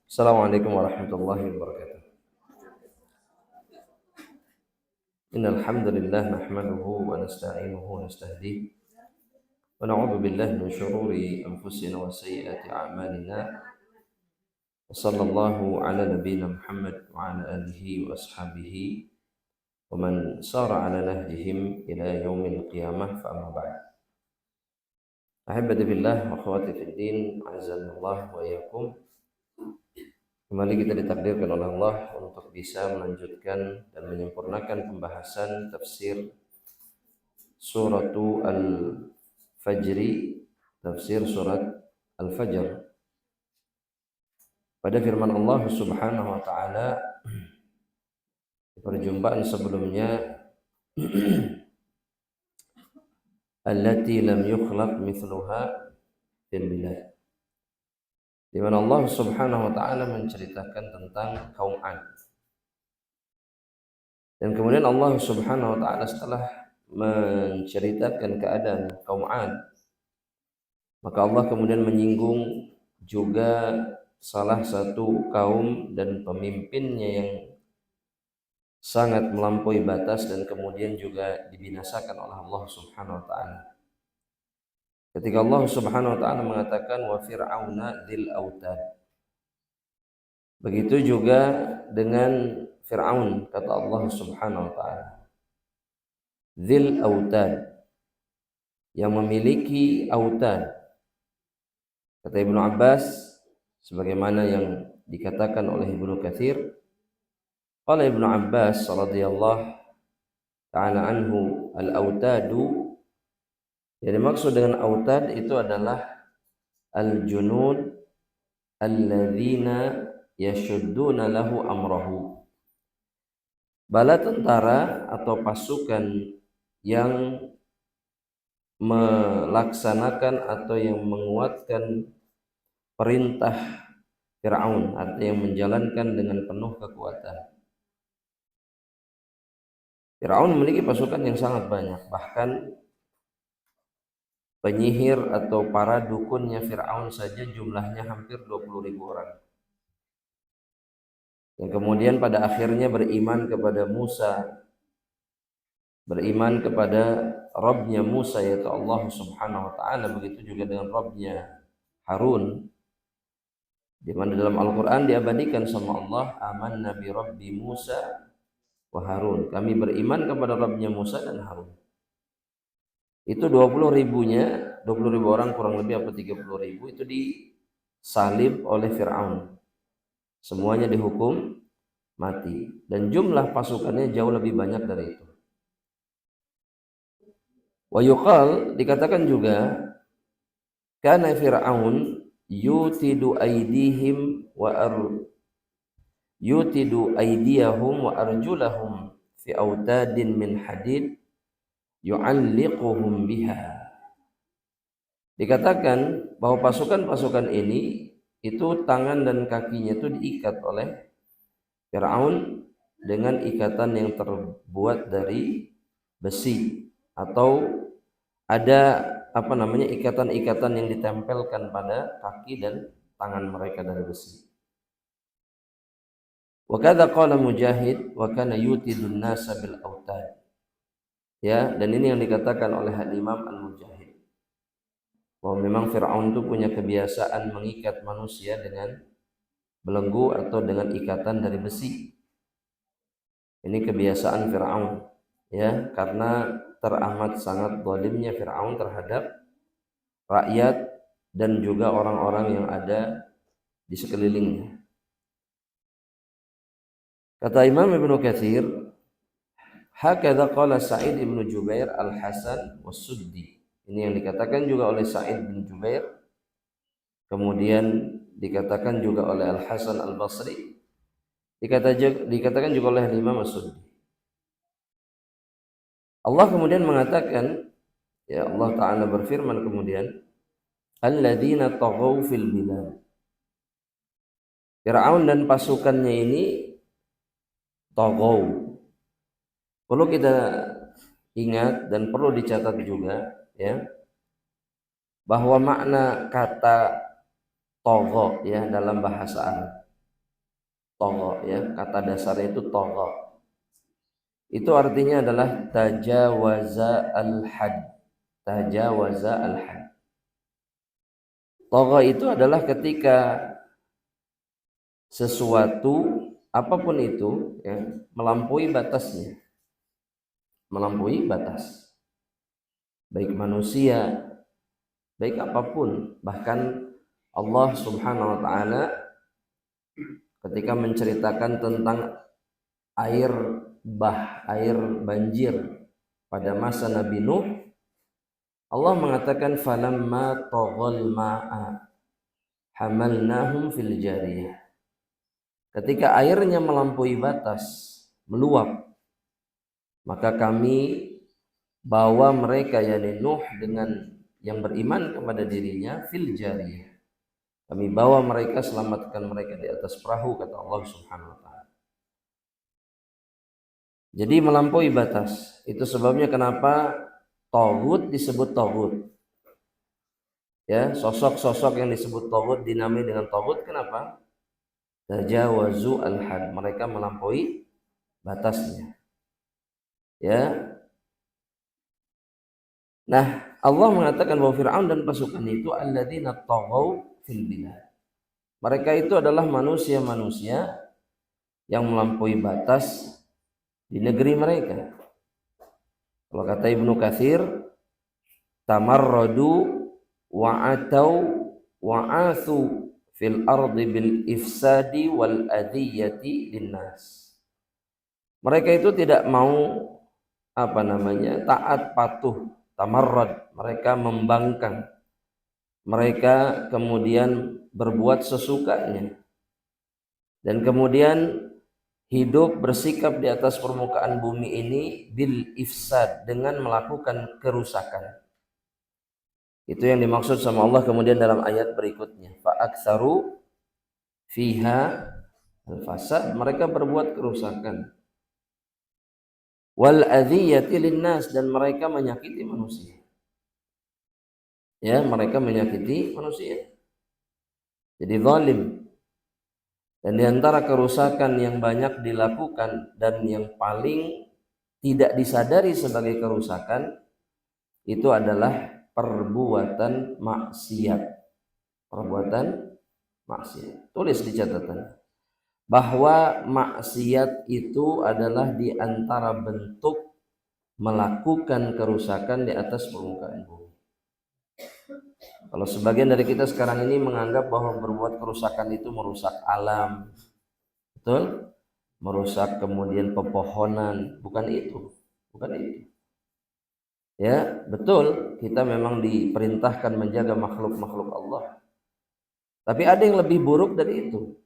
Assalamualaikum warahmatullahi wabarakatuh. Innal hamdalillah nahmaduhu wa nasta'inuhu wa nastahdihi wa na'udzu billahi min shururi anfusina wa sayyiati a'malina. Wa sallallahu ala nabiyyina Muhammad wa ala alihi wa ashabihi wa man sara ala nahjihim ila yaumil qiyamah fa amma ba'd. Ahibati billah wa akhwati fid din, azanallah wa iyyakum. Kembali kita ditakdirkan oleh Allah untuk bisa melanjutkan dan menyempurnakan pembahasan tafsir suratu Al-Fajri, tafsir surat Al-Fajr. Pada firman Allah Subhanahu wa taala di perjumpaan sebelumnya, allati lam yukhlaq mithluha fil bilad, di mana Allah Subhanahu wa taala menceritakan tentang kaum 'Ad. Dan kemudian Allah Subhanahu wa taala setelah menceritakan keadaan kaum 'Ad, maka Allah kemudian menyinggung juga salah satu kaum dan pemimpinnya yang sangat melampaui batas dan kemudian juga dibinasakan oleh Allah Subhanahu wa taala. Ketika Allah Subhanahu wa taala mengatakan wa fir'auna dzil autad. Begitu juga dengan Fir'aun, kata Allah Subhanahu wa taala. Dzil autad, yang memiliki autad. Kata Ibnu Abbas, sebagaimana yang dikatakan oleh Ibnu Katsir, qala Ibnu Abbas radhiyallahu ta'ala anhu, al-autadu, yang dimaksud dengan autad itu adalah al-junud alladzina yashudduna lahu amrahu, bala tentara atau pasukan yang melaksanakan atau yang menguatkan perintah Fir'aun, artinya yang menjalankan dengan penuh kekuatan. Fir'aun memiliki pasukan yang sangat banyak, bahkan penyihir atau para dukunnya Fir'aun saja jumlahnya hampir 20.000 orang. Yang kemudian pada akhirnya beriman kepada Musa, beriman kepada Rabbnya Musa yaitu Allah Subhanahu wa taala, begitu juga dengan Rabbnya Harun, di mana dalam Al-Qur'an diabadikan sama Allah, amanna bi Rabbi Musa wa Harun, kami beriman kepada Rabbnya Musa dan Harun. Itu 20.000 orang kurang lebih, apa 30.000 itu disalib oleh Fir'aun. Semuanya dihukum mati, dan jumlah pasukannya jauh lebih banyak dari itu. Wa yuqal, dikatakan juga, kana Fir'aun yutidu aydihim yutidu aydiyahum wa arjulahum fi autadin min hadid yu'alliquhum biha. Dikatakan bahwa pasukan-pasukan ini itu tangan dan kakinya itu diikat oleh Fir'aun dengan ikatan yang terbuat dari besi, atau ada ikatan-ikatan yang ditempelkan pada kaki dan tangan mereka dari besi. Wa kadza qala Mujahid wa kana yutidun nasa bil autad. Ya, dan ini yang dikatakan oleh Imam Al-Mujahid, bahwa memang Fir'aun itu punya kebiasaan mengikat manusia dengan belenggu atau dengan ikatan dari besi. Ini kebiasaan Fir'aun, ya, karena teramat sangat zalimnya Fir'aun terhadap rakyat dan juga orang-orang yang ada di sekelilingnya. Kata Imam Ibnu Katsir, hakadza qala Sa'id bin Jubair Al-Hasan was-Suddi. Ini yang dikatakan juga oleh Sa'id bin Jubair, kemudian dikatakan juga oleh Al-Hasan Al-Basri, dikatakan juga oleh Imam As-Suddi. Allah kemudian mengatakan, ya, Allah Ta'ala berfirman kemudian, alladzina taghaw fil bilad. Fir'aun dan pasukannya ini taghaw. Perlu kita ingat dan perlu dicatat juga, ya, bahwa makna kata togho ya dalam bahasa Arab, togho ya, kata dasarnya itu togho, itu artinya adalah tajawaza al-had. Tajawaza al-had. Togho itu adalah ketika sesuatu apapun itu ya, melampaui batasnya, melampaui batas, baik manusia, baik apapun. Bahkan Allah Subhanahu wa taala ketika menceritakan tentang air air banjir pada masa Nabi Nuh, Allah mengatakan falamma taghal ma'a hamalnahum fil jariyah. Ketika airnya melampaui batas, meluap, maka kami bawa mereka yakni Nuh dengan yang beriman kepada dirinya fil jariyah. Kami bawa mereka, selamatkan mereka di atas perahu, kata Allah Subhanahu wa taala. Jadi melampaui batas. Itu sebabnya kenapa taghut disebut taghut. Ya, sosok-sosok yang disebut taghut dinamai dengan taghut, kenapa? Tajawazu al-had, mereka melampaui batasnya. Ya. Nah, Allah mengatakan bahwa Fir'aun dan pasukan itu alladzina taghaw fil bilad. Mereka itu adalah manusia-manusia yang melampaui batas di negeri mereka. Kalau kata Ibnu Katsir, tamarradu wa'atau wa'athu fil ardi bil ifsadi wal adiyati linnas. Mereka itu tidak mau taat patuh, tamarrad, mereka membangkang, mereka kemudian berbuat sesukanya, dan kemudian hidup bersikap di atas permukaan bumi ini bil ifsad, dengan melakukan kerusakan. Itu yang dimaksud sama Allah kemudian dalam ayat berikutnya, fa aktsaru fiha al-fasad, mereka berbuat kerusakan, wal adhiyati linnas, dan mereka menyakiti manusia. Ya, mereka menyakiti manusia. Jadi zalim. Dan di antara kerusakan yang banyak dilakukan dan yang paling tidak disadari sebagai kerusakan itu adalah perbuatan maksiat. Perbuatan maksiat. Tulis di catatan bahwa maksiat itu adalah di antara bentuk melakukan kerusakan di atas permukaan bumi. Kalau sebagian dari kita sekarang ini menganggap bahwa berbuat kerusakan itu merusak alam, betul? Merusak kemudian pepohonan, bukan itu, bukan itu. Ya, betul, kita memang diperintahkan menjaga makhluk-makhluk Allah. Tapi ada yang lebih buruk dari itu.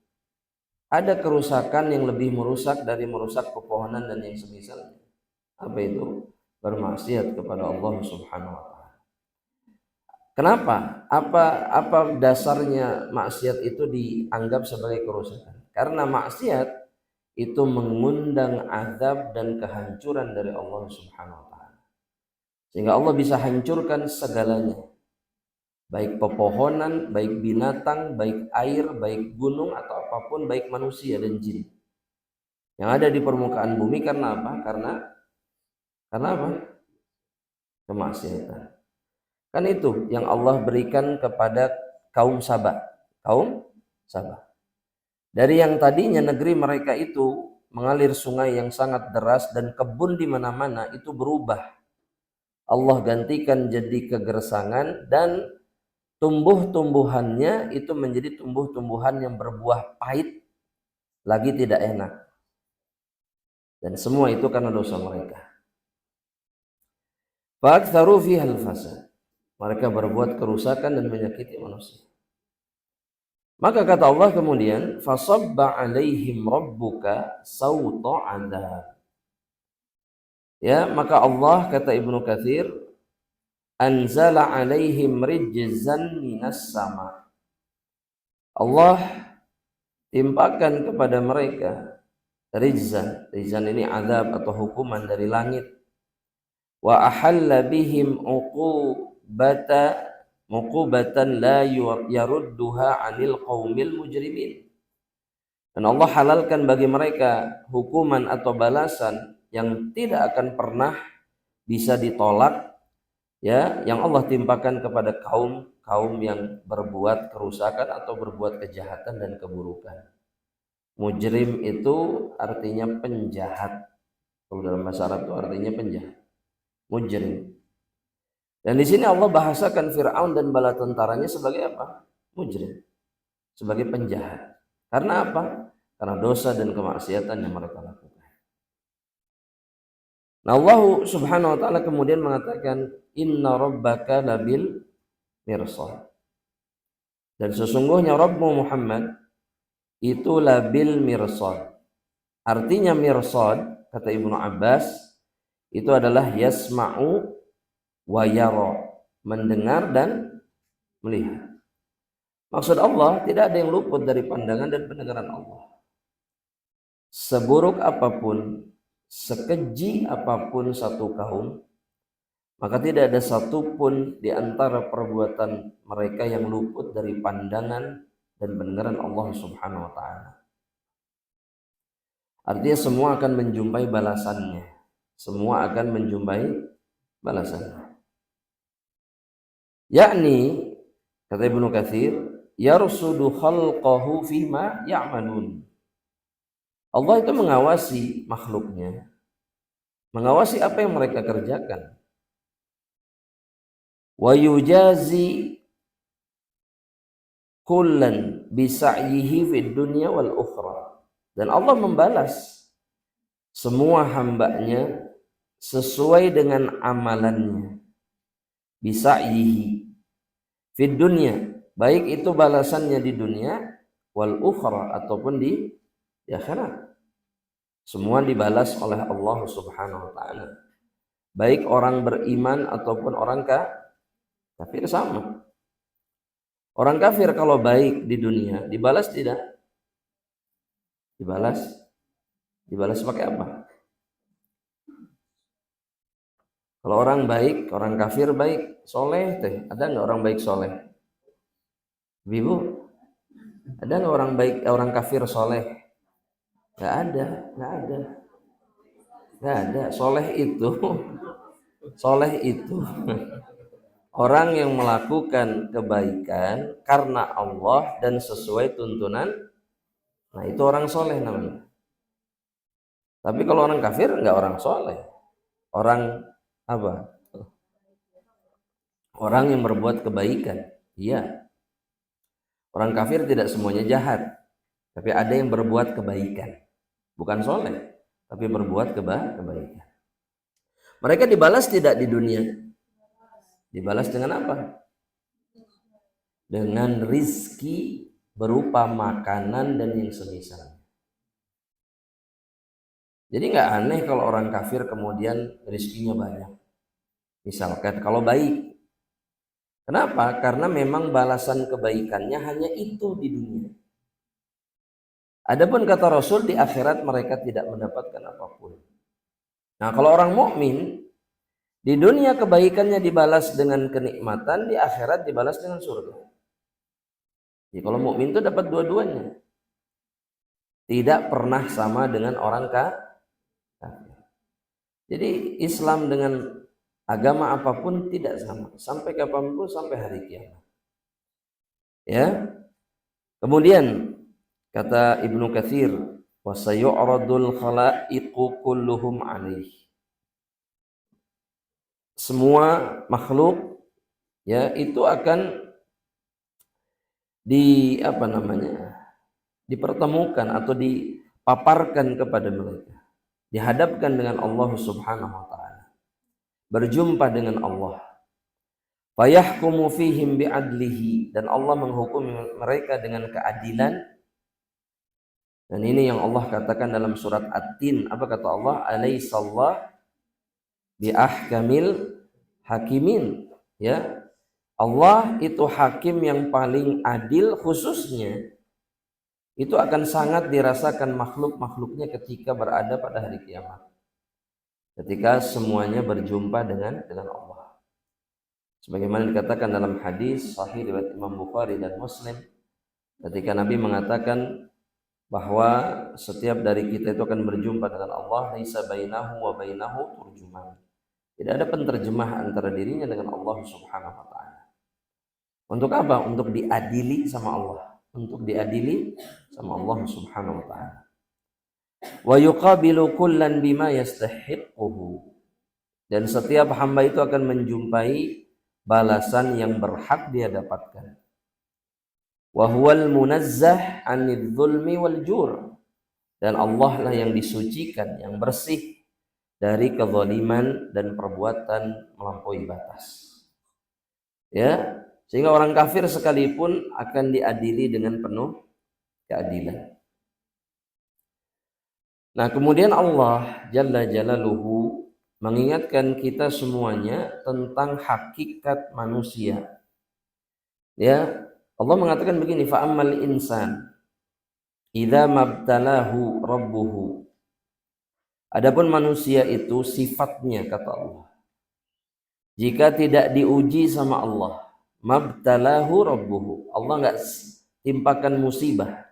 Ada kerusakan yang lebih merusak dari merusak pepohonan dan yang semisalnya. Apa itu? Bermaksiat kepada Allah Subhanahu wa taala. Kenapa? Apa dasarnya maksiat itu dianggap sebagai kerusakan? Karena maksiat itu mengundang azab dan kehancuran dari Allah Subhanahu wa taala. Sehingga Allah bisa hancurkan segalanya. Baik pepohonan, baik binatang, baik air, baik gunung, atau apapun, baik manusia dan jin yang ada di permukaan bumi. Karena apa? Karena apa? Kemaksiatan. Kan itu yang Allah berikan kepada kaum Sabah. Kaum Sabah. Dari yang tadinya negeri mereka itu mengalir sungai yang sangat deras dan kebun di mana-mana, itu berubah. Allah gantikan jadi kegersangan, dan tumbuh-tumbuhannya itu menjadi tumbuh-tumbuhan yang berbuah pahit, lagi tidak enak. Dan semua itu karena dosa mereka. Fa'aktsaru fihal fasad. Mereka berbuat kerusakan dan menyakiti manusia. Maka kata Allah kemudian, fasabba alaihim rabbuka sawta adzab. Ya, maka Allah, kata Ibnu Katsir, anzala alaihim rijzan minas sama. Allah timpakan kepada mereka rijzan. Rijzan ini azab atau hukuman dari langit. Wa ahalla bihim uqubata muqubatan la yarudduha 'anil qaumil mujrimin. Dan Allah halalkan bagi mereka hukuman atau balasan yang tidak akan pernah bisa ditolak, ya, yang Allah timpakan kepada kaum yang berbuat kerusakan atau berbuat kejahatan dan keburukan. Mujrim itu artinya penjahat. Kalau dalam bahasa Arab itu artinya penjahat. Mujrim. Dan di sini Allah bahasakan Fir'aun dan bala tentaranya sebagai apa? Mujrim. Sebagai penjahat. Karena apa? Karena dosa dan kemaksiatan yang mereka lakukan. Nah, Allah Subhanahu wa taala kemudian mengatakan inna rabbaka labil mirsad. Dan sesungguhnya Rabbmu Muhammad itu labil mirsad. Artinya mirsad, kata Ibnu Abbas, itu adalah yasma'u wa yara, mendengar dan melihat. Maksud Allah, tidak ada yang luput dari pandangan dan pendengaran Allah. Seburuk apapun, sekeji apapun satu kaum, maka tidak ada satupun di antara perbuatan mereka yang luput dari pandangan dan pendengaran Allah Subhanahu wa taala. Artinya semua akan menjumpai balasannya. Semua akan menjumpai balasannya. Yakni, kata Ibnu Katsir, yarsudu khalqahu fima ya'malun. Allah itu mengawasi makhluknya, mengawasi apa yang mereka kerjakan. Wa yujazi kullan bisa'yihi fid dunya wal ukhra. Dan Allah membalas semua hambanya sesuai dengan amalannya. Bisa'yihi fid dunya, baik itu balasannya di dunia, wal ukhra, ataupun di akhirat. Semua dibalas oleh Allah Subhanahu wa taala. Baik orang beriman ataupun orang kafir sama. Orang kafir kalau baik di dunia dibalas tidak? Dibalas. Dibalas pakai apa? Kalau orang baik, orang kafir baik, soleh teh, ada nggak orang baik soleh? Ibu, ada nggak orang baik, orang kafir soleh? Nggak ada, nggak ada, nggak ada. Soleh itu orang yang melakukan kebaikan karena Allah dan sesuai tuntunan. Nah, itu orang soleh namanya. Tapi kalau orang kafir nggak orang soleh. Orang apa? Orang yang berbuat kebaikan. Iya. Orang kafir tidak semuanya jahat. Tapi ada yang berbuat kebaikan. Bukan soleh, tapi berbuat kebaikan. Mereka dibalas tidak di dunia? Dibalas dengan apa? Dengan rizki berupa makanan dan yang semisal. Jadi nggak aneh kalau orang kafir kemudian rizkinya banyak. Misalkan kalau baik. Kenapa? Karena memang balasan kebaikannya hanya itu di dunia. Adapun kata Rasul, di akhirat mereka tidak mendapatkan apapun. Nah, kalau orang mukmin di dunia kebaikannya dibalas dengan kenikmatan, di akhirat dibalas dengan surga. Jadi kalau mukmin itu dapat dua-duanya. Tidak pernah sama dengan orang kafir. Jadi Islam dengan agama apapun tidak sama, sampai kapanpun, sampai hari kiamat. Ya. Kemudian kata Ibnu Katsir, wa sayu'radul khalaiqu kulluhum alaih. Semua makhluk ya itu akan dipertemukan atau dipaparkan kepada mereka, dihadapkan dengan Allah Subhanahu wa taala, berjumpa dengan Allah. Fayahkumu fihim bi'adlihi, dan Allah menghukum mereka dengan keadilan. Dan ini yang Allah katakan dalam surat At-Tin. Apa kata Allah? Alaihissallah bi'ahkamil hakimin. Ya, Allah itu hakim yang paling adil, khususnya itu akan sangat dirasakan makhluk-makhluknya ketika berada pada hari kiamat. Ketika semuanya berjumpa dengan Allah. Sebagaimana dikatakan dalam hadis sahih riwayat Imam Bukhari dan Muslim, ketika Nabi mengatakan bahwa setiap dari kita itu akan berjumpa dengan Allah, laisa bainahu wa bainahu turjuman. Tidak ada penterjemah antara dirinya dengan Allah Subhanahu wa taala. Untuk apa? Untuk diadili sama Allah. Untuk diadili sama Allah Subhanahu wa taala. Wa yuqabilu kullan bima yastahiquhu. Dan setiap hamba itu akan menjumpai balasan yang berhak dia dapatkan. Wa huwal munazzah 'anil zulmi wal jur. Dan Allah lah yang disucikan, yang bersih dari kezaliman dan perbuatan melampaui batas. Ya, sehingga orang kafir sekalipun akan diadili dengan penuh keadilan. Nah, kemudian Allah Jalla Jalaluhu mengingatkan kita semuanya tentang hakikat manusia. Ya, Allah mengatakan begini, fa'ammal insan idza mabtalahu rabbuhu. Adapun manusia itu sifatnya, kata Allah, jika tidak diuji sama Allah, mabtalahu rabbuhu, Allah enggak timpakan musibah,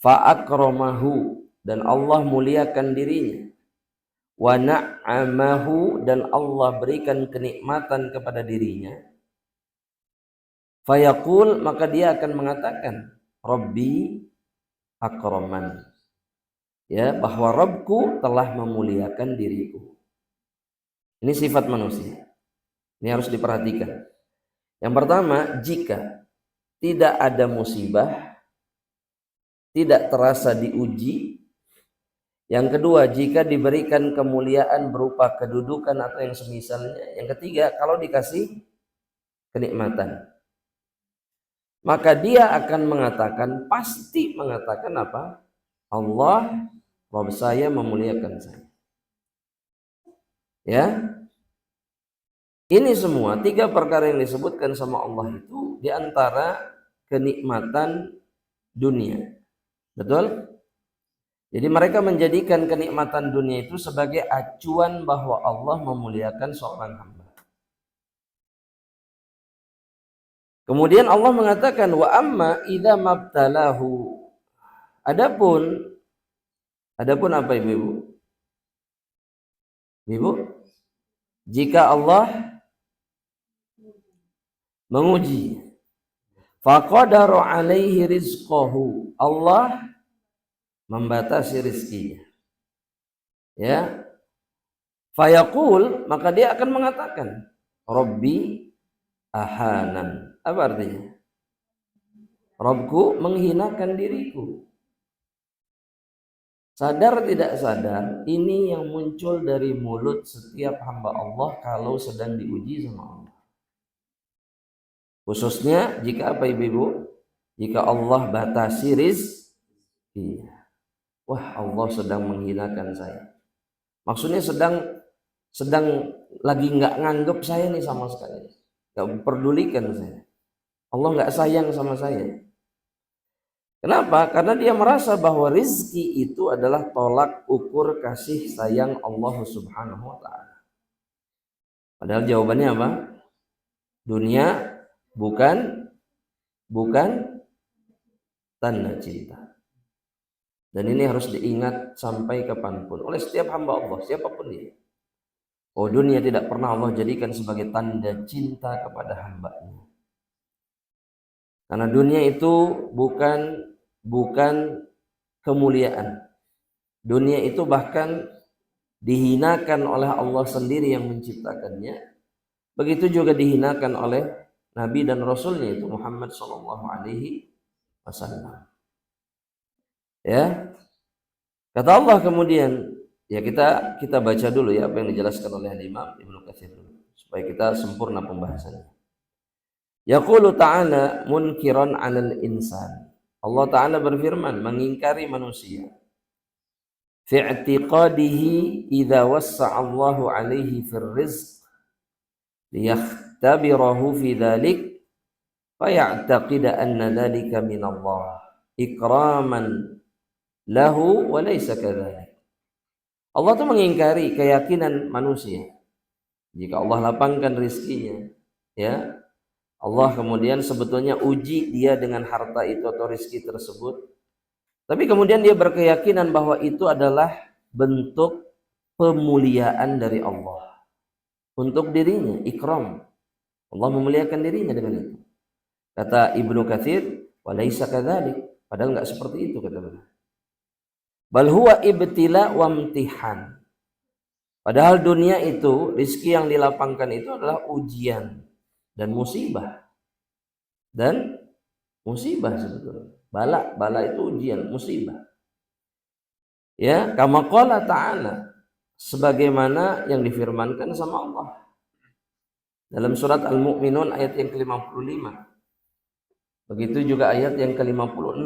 fa'akramahu, dan Allah muliakan dirinya, wa na'amahu, dan Allah berikan kenikmatan kepada dirinya, fayaqul, maka dia akan mengatakan, Rabbi akraman, ya, bahwa Rabbku telah memuliakan diriku. Ini sifat manusia. Ini harus diperhatikan. Yang pertama, jika tidak ada musibah, tidak terasa diuji. Yang kedua, jika diberikan kemuliaan berupa kedudukan atau yang semisalnya. Yang ketiga, kalau dikasih kenikmatan, maka dia akan mengatakan, pasti mengatakan apa? Allah, Rabb saya memuliakan saya. Ya, ini semua tiga perkara yang disebutkan sama Allah itu diantara kenikmatan dunia. Betul? Jadi mereka menjadikan kenikmatan dunia itu sebagai acuan bahwa Allah memuliakan seorang hamba. Kemudian Allah mengatakan, wa amma idza mabtalahu. Adapun apa Ibu? Ibu, jika Allah menguji, faqadara alaihi rizqahu, Allah membatasi rizkinya, ya, fayaqul, maka dia akan mengatakan, Rabbi ahanan. Apa artinya? Rabbku menghinakan diriku. Sadar tidak sadar, ini yang muncul dari mulut setiap hamba Allah kalau sedang diuji sama Allah. Khususnya jika apa Ibu? Jika Allah batasi rizki. Wah, Allah sedang menghinakan saya. Maksudnya sedang lagi nggak nganggep saya nih sama sekali, nggak pedulikan saya. Allah nggak sayang sama saya. Kenapa? Karena dia merasa bahwa rizki itu adalah tolak ukur kasih sayang Allah Subhanahu wa ta'ala. Padahal jawabannya apa? Dunia bukan tanda cinta. Dan ini harus diingat sampai kapanpun oleh setiap hamba Allah, siapapun dia. Oh, dunia tidak pernah Allah jadikan sebagai tanda cinta kepada hambanya. Karena dunia itu bukan kemuliaan. Dunia itu bahkan dihinakan oleh Allah sendiri yang menciptakannya. Begitu juga dihinakan oleh Nabi dan Rasulnya itu Muhammad sallallahu alaihi wasallam. Ya, kata Allah kemudian, ya kita baca dulu ya apa yang dijelaskan oleh Imam Ibnu Katsir dulu supaya kita sempurna pembahasannya. Yaqulu ta'ala munkiran 'alal insan. Allah Ta'ala berfirman mengingkari manusia. Fi i'tiqadihi idza wassa'a Allahu 'alaihi fir rizq liyahtabirahu fi dzalik fa ya'taqida anna dzalika min Allah ikraman lahu wa laysa kadzalik. Allah itu mengingkari keyakinan manusia. Jika Allah lapangkan rizkinya, Ya, Allah kemudian sebetulnya uji dia dengan harta itu atau rezeki tersebut. Tapi kemudian dia berkeyakinan bahwa itu adalah bentuk pemuliaan dari Allah untuk dirinya, ikram. Allah memuliakan dirinya dengan itu. Kata Ibnu Katsir, "Walaisa kadzalik." Padahal enggak seperti itu kata beliau. Bal huwa ibtila wa imtihan. Padahal dunia itu, rizki yang dilapangkan itu adalah ujian dan musibah. Dan musibah sebetulnya. Bala itu ujian, musibah. Ya, kama qala ta'ala, sebagaimana yang difirmankan sama Allah dalam surat Al-Mu'minun ayat yang ke-55. Begitu juga ayat yang ke-56.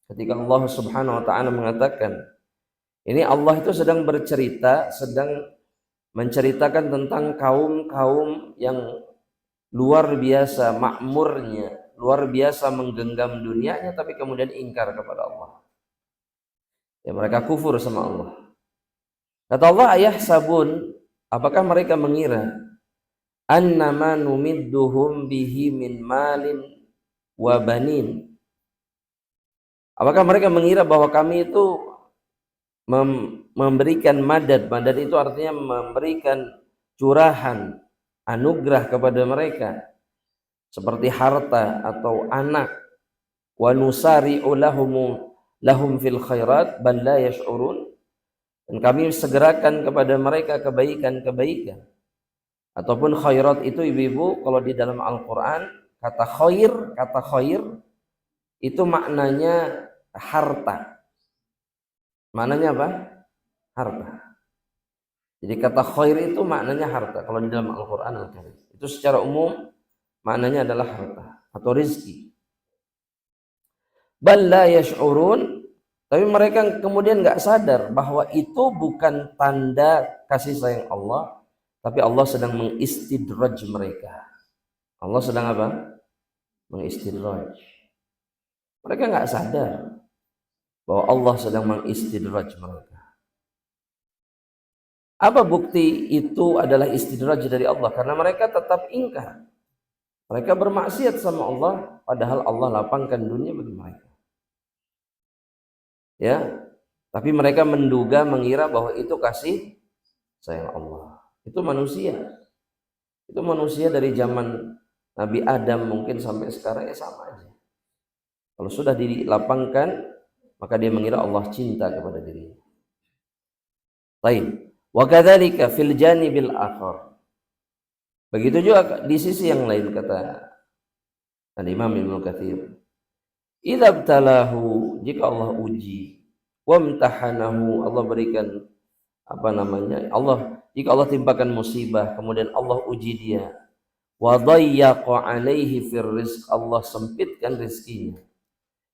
Ketika Allah Subhanahu wa taala mengatakan, ini Allah itu sedang bercerita, sedang menceritakan tentang kaum-kaum yang luar biasa makmurnya, luar biasa menggenggam dunianya, tapi kemudian ingkar kepada Allah. Ya, mereka kufur sama Allah. Kata Allah, ayah sabun, apakah mereka mengira annama numidduhum bihi min malin wa banin? Apakah mereka mengira bahwa kami itu memberikan madad itu artinya memberikan curahan, anugerah kepada mereka seperti harta atau anak, wa nusari'u lahum fil khairat bal la yash'urun, dan kami segerakan kepada mereka kebaikan-kebaikan. Ataupun khairat itu ibu-ibu kalau di dalam Al-Qur'an kata khair itu maknanya harta. Maknanya apa? Harta. Jadi kata khair itu maknanya harta kalau di dalam Al-Qur'an Al-Karim. Itu secara umum maknanya adalah harta atau rezeki. Bal la yash'urun, tapi mereka kemudian enggak sadar bahwa itu bukan tanda kasih sayang Allah, tapi Allah sedang mengistidraj mereka. Allah sedang apa? Mengistidraj. Mereka enggak sadar bahwa Allah sedang mengistidraj mereka. Apa bukti itu adalah istidraj dari Allah? Karena mereka tetap ingkar. Mereka bermaksiat sama Allah, padahal Allah lapangkan dunia bagi mereka. Ya, tapi mereka mengira bahwa itu kasih sayang Allah. Itu manusia. Itu manusia dari zaman Nabi Adam mungkin sampai sekarang ya sama aja. Kalau sudah dilapangkan, maka dia mengira Allah cinta kepada dirinya. Baik. Wa kadzalika fil janibil akhar. Begitu juga di sisi yang lain kata Imam Ibnu Katsir. Idza btalahu, jika Allah uji, wa imtahanahu, Allah berikan jika Allah timpakan musibah, kemudian Allah uji dia, wa dayyaqa alaihi fir rizq, Allah sempitkan rezekinya,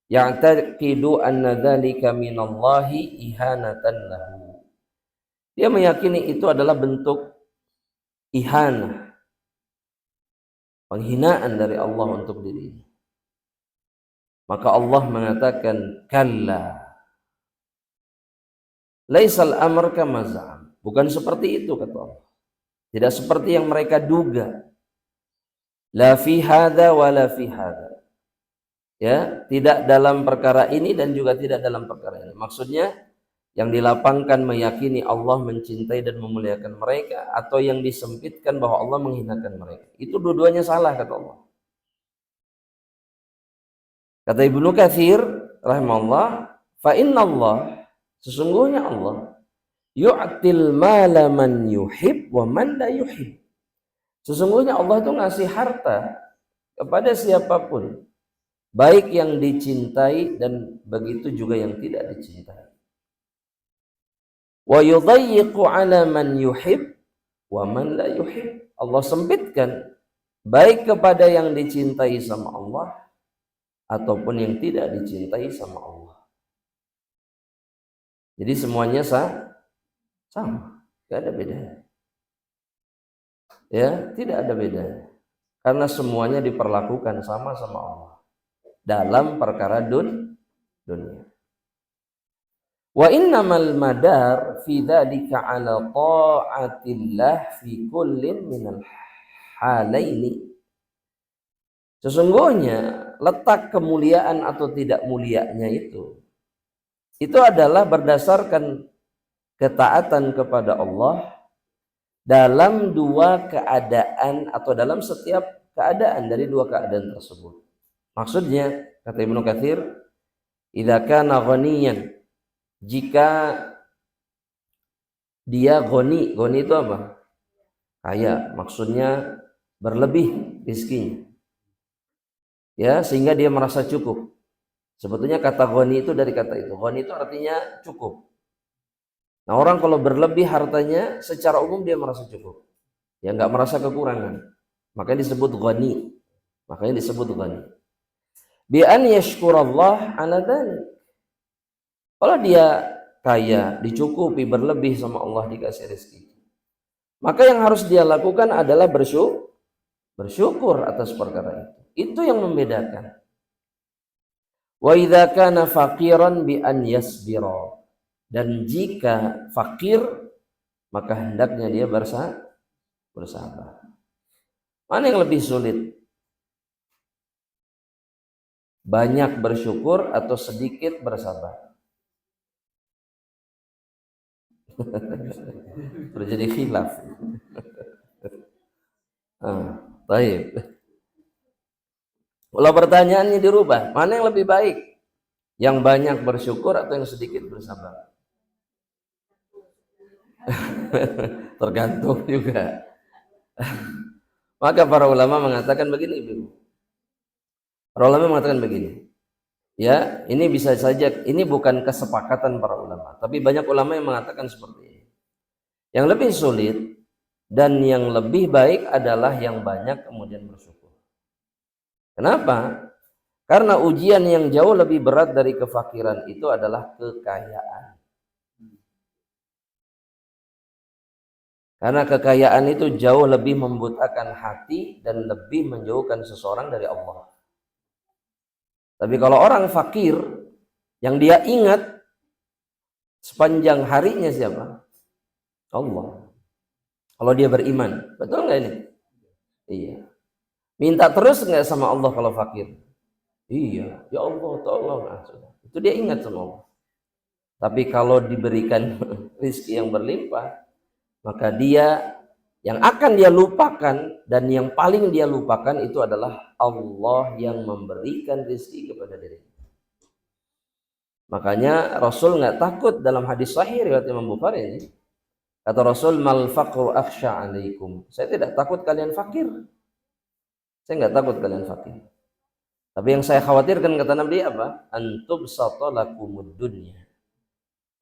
ya'taqidu anna dzalika minallahi ihanatan lahu, dia meyakini itu adalah bentuk ihanah, penghinaan dari Allah untuk dirinya. Maka Allah mengatakan, kalla laisal amr kama za'am, bukan seperti itu kata Allah, tidak seperti yang mereka duga. La fi hadza wa la fi hadza, ya, tidak dalam perkara ini dan juga tidak dalam perkara ini. Maksudnya yang dilapangkan meyakini Allah mencintai dan memuliakan mereka, atau yang disempitkan bahwa Allah menghinakan mereka, itu dua-duanya salah kata Allah. Kata Ibnu Katsir rahimahullah, fa innallah, sesungguhnya Allah yu'til mala man yuhib wa man la yuhib. Sesungguhnya Allah itu ngasih harta kepada siapapun, baik yang dicintai dan begitu juga yang tidak dicintai. Wa yudayyiqu 'ala man yuhib wa man la yuhib. Allah sempitkan baik kepada yang dicintai sama Allah ataupun yang tidak dicintai sama Allah. Jadi semuanya sama, tidak ada bedanya. Ya, tidak ada bedanya. Karena semuanya diperlakukan sama Allah dalam perkara dunia. Wa innamal madar fi dzalika 'ala ta'atillah fi kullin minal halaini. Sesungguhnya letak kemuliaan atau tidak mulianya itu adalah berdasarkan ketaatan kepada Allah dalam dua keadaan atau dalam setiap keadaan dari dua keadaan tersebut. Maksudnya, kata Ibnu Katsir, idza kana ghaniyan, jika dia ghani itu apa? Kaya, maksudnya berlebih rizkinya. Ya, sehingga dia merasa cukup. Sebetulnya kata ghani itu dari kata itu. Ghani itu artinya cukup. Nah, orang kalau berlebih hartanya, secara umum dia merasa cukup. Ya, nggak merasa kekurangan. Makanya disebut ghani. Bi an yashkurallah ala dzalik. Kalau dia kaya, dicukupi, berlebih sama Allah, dikasih rezeki, maka yang harus dia lakukan adalah bersyukur atas perkara itu. Itu yang membedakan. Wa idza kana faqiran bi an yasbira. Dan jika fakir, maka hendaknya dia bersabar. Mana yang lebih sulit? Banyak bersyukur atau sedikit bersabar? Terjadi khilaf. Baik. Kalau pertanyaannya dirubah, mana yang lebih baik? Yang banyak bersyukur atau yang sedikit bersabar? Tergantung juga. Maka para ulama mengatakan begini, Ibu. Para ulama mengatakan begini. Ya, ini bisa saja, ini bukan kesepakatan para ulama, tapi banyak ulama yang mengatakan seperti ini. Yang lebih sulit dan yang lebih baik adalah yang banyak kemudian bersyukur. Kenapa? Karena ujian yang jauh lebih berat dari kefakiran itu adalah kekayaan. Karena kekayaan itu jauh lebih membutakan hati dan lebih menjauhkan seseorang dari Allah. Tapi kalau orang fakir, yang dia ingat sepanjang harinya siapa? Allah. Kalau dia beriman, betul nggak ini? Iya. Minta terus nggak sama Allah kalau fakir? Iya, ya Allah tolong. Itu dia ingat sama Allah. Tapi kalau diberikan rezeki yang berlimpah, maka dia yang akan dia lupakan dan yang paling dia lupakan itu adalah Allah yang memberikan rezeki kepada dirinya. Makanya Rasul nggak takut dalam hadis sahih riwayat Imam Bukhari ini. Kata Rasul, mal faqru akhsha alaikum. Saya tidak takut kalian fakir. Saya nggak takut kalian fakir. Tapi yang saya khawatirkan, kata Nabi, apa? Antub satolakumud dunya.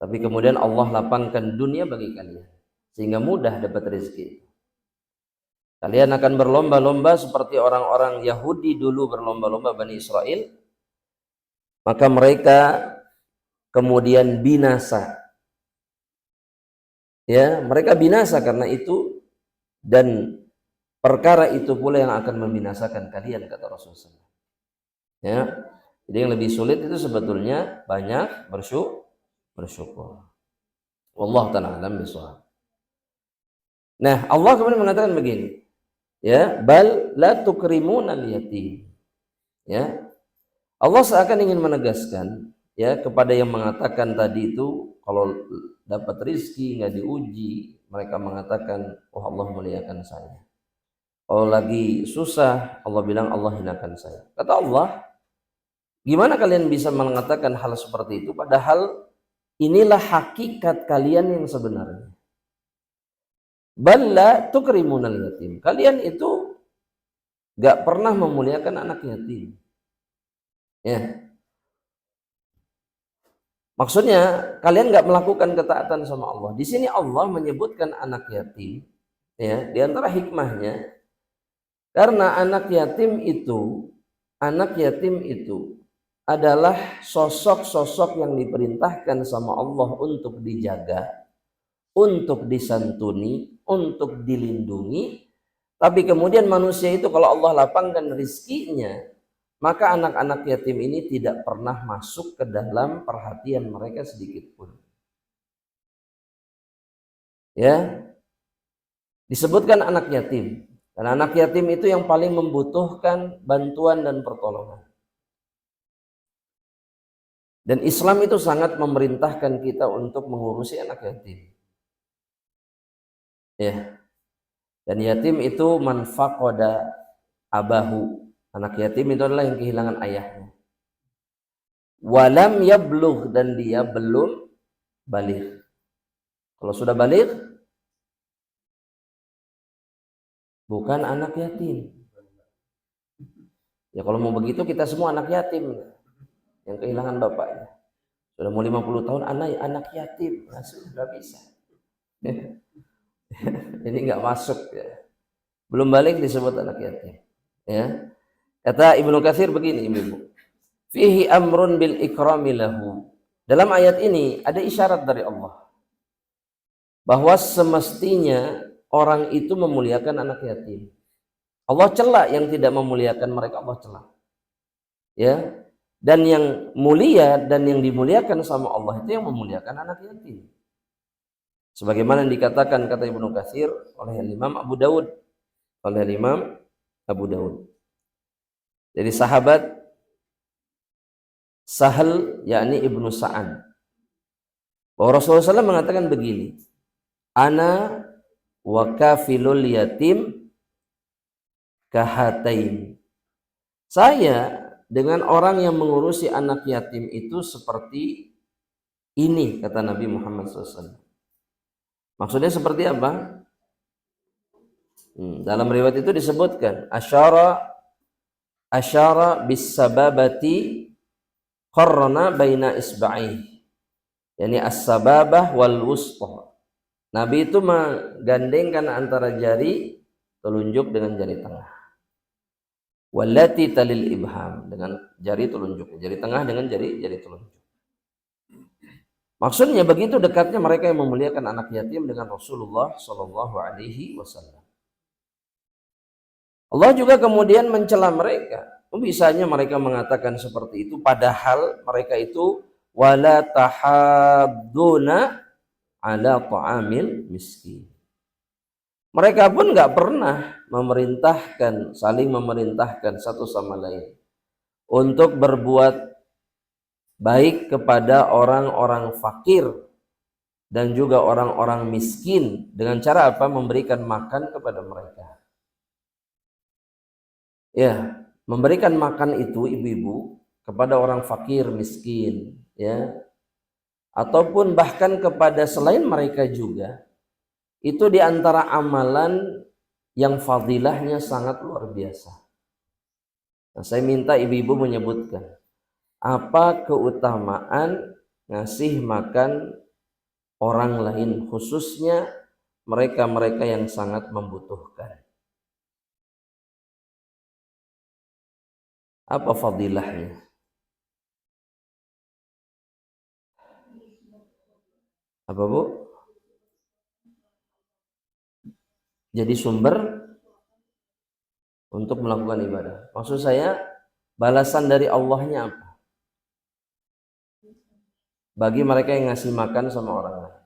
Tapi kemudian Allah lapangkan dunia bagi kalian sehingga mudah dapat rezeki. Kalian akan berlomba-lomba seperti orang-orang Yahudi dulu berlomba-lomba Bani Israel. Maka mereka kemudian binasa. Ya, mereka binasa karena itu, dan perkara itu pula yang akan membinasakan kalian, kata Rasulullah. Ya. Jadi yang lebih sulit itu sebetulnya banyak bersyukur. Wallahu ta'ala alam bishawab. Nah, Allah kemudian mengatakan begini. Ya, bal la tukrimuna al-yatim. Ya. Allah seakan ingin menegaskan ya kepada yang mengatakan tadi itu kalau dapat rizki nggak diuji, mereka mengatakan, oh Allah muliakan saya. Kalau lagi susah, Allah bilang Allah hinakan saya. Kata Allah, gimana kalian bisa mengatakan hal seperti itu padahal inilah hakikat kalian yang sebenarnya. Balla tukrimunal yatim. Kalian itu gak pernah memuliakan anak yatim. Ya. Maksudnya kalian gak melakukan ketaatan sama Allah. Di sini Allah menyebutkan anak yatim. Ya, di antara hikmahnya, karena anak yatim itu adalah sosok-sosok yang diperintahkan sama Allah untuk dijaga, untuk disantuni, untuk dilindungi. Tapi kemudian manusia itu kalau Allah lapangkan rizkinya, maka anak-anak yatim ini tidak pernah masuk ke dalam perhatian mereka sedikit pun. Ya, disebutkan anak yatim Dan anak yatim itu yang paling membutuhkan bantuan dan pertolongan. Dan Islam itu sangat memerintahkan kita untuk mengurusi anak yatim. Ya. Dan yatim itu man faqada abahu. Anak yatim itu adalah yang kehilangan ayahnya. Walam yablugh, dan dia belum baligh. Kalau sudah baligh bukan anak yatim. Ya kalau mau begitu kita semua anak yatim yang kehilangan bapaknya. Sudah mau 50 tahun anak yatim, nah, sudah bisa. Ini nggak masuk ya. Belum balik disebut anak yatim. Ya. Kata Ibnu Katsir begini, Ibu. Fihi amrun bil ikrami lahu. Dalam ayat ini ada isyarat dari Allah bahwa semestinya orang itu memuliakan anak yatim. Allah cela yang tidak memuliakan mereka, Allah cela. Ya. Dan yang mulia dan yang dimuliakan sama Allah itu yang memuliakan anak yatim. Sebagaimana yang dikatakan kata Ibnu Katsir oleh Imam Abu Daud. Oleh Imam Abu Daud. Jadi sahabat Sahal yakni Ibnu Sa'ad. Bahwa Rasulullah SAW mengatakan begini. Ana wa kafilul yatim kahatain. Saya dengan orang yang mengurusi anak yatim itu seperti ini, kata Nabi Muhammad SAW. Maksudnya seperti apa? Dalam riwayat itu disebutkan asyara bis sababati qarrana baina isba'i. Yani as-sababah wal wusta. Nabi itu menggandengkan antara jari telunjuk dengan jari tengah. Wallati talil ibham, dengan jari telunjuk, jari tengah dengan jari telunjuk. Maksudnya begitu dekatnya mereka yang memuliakan anak yatim dengan Rasulullah Shallallahu Alaihi Wasallam. Allah juga kemudian mencela mereka. Bisanya mereka mengatakan seperti itu, padahal mereka itu wala tahadduna ala ta'amil miskin. Mereka pun nggak pernah saling memerintahkan satu sama lain untuk berbuat baik kepada orang-orang fakir dan juga orang-orang miskin dengan cara apa? Memberikan makan kepada mereka. Ya, memberikan makan itu ibu-ibu kepada orang fakir, miskin, ya, ataupun bahkan kepada selain mereka juga. Itu diantara amalan yang fadilahnya sangat luar biasa. Nah, saya minta ibu-ibu menyebutkan apa keutamaan ngasih makan orang lain, khususnya mereka-mereka yang sangat membutuhkan. Apa fadilahnya? Apa Bu? Jadi sumber untuk melakukan ibadah. Maksud saya balasan dari Allahnya apa? Bagi mereka yang ngasih makan sama orang lain.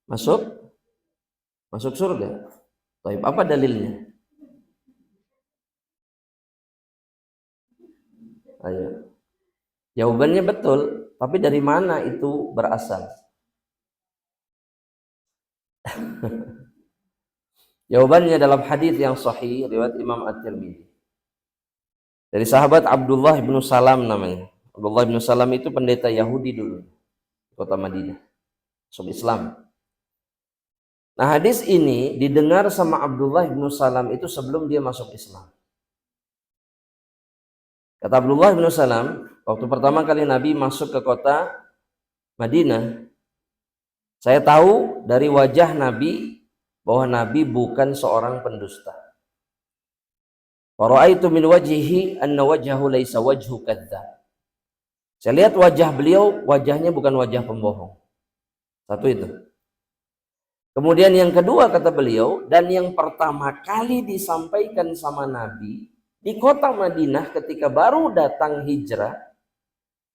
Masuk surga. Baik, apa dalilnya? Ayo. Jawabannya betul, tapi dari mana itu berasal? Jawabannya dalam hadis yang sahih riwayat Imam At-Tirmidzi. Dari sahabat Abdullah bin Salam namanya. Abdullah bin Salam itu pendeta Yahudi dulu di kota Madinah. Masuk Islam. Nah, hadis ini didengar sama Abdullah bin Salam itu sebelum dia masuk Islam. Kata Abdullah bin Salam, waktu pertama kali Nabi masuk ke kota Madinah, saya tahu dari wajah Nabi bahwa Nabi bukan seorang pendusta. Wa ra'aitu min wajhihi anna wajhahu laisa wajhu kadzdzab. Saya lihat wajah beliau, wajahnya bukan wajah pembohong. Satu itu. Kemudian yang kedua kata beliau, dan yang pertama kali disampaikan sama Nabi di kota Madinah ketika baru datang hijrah,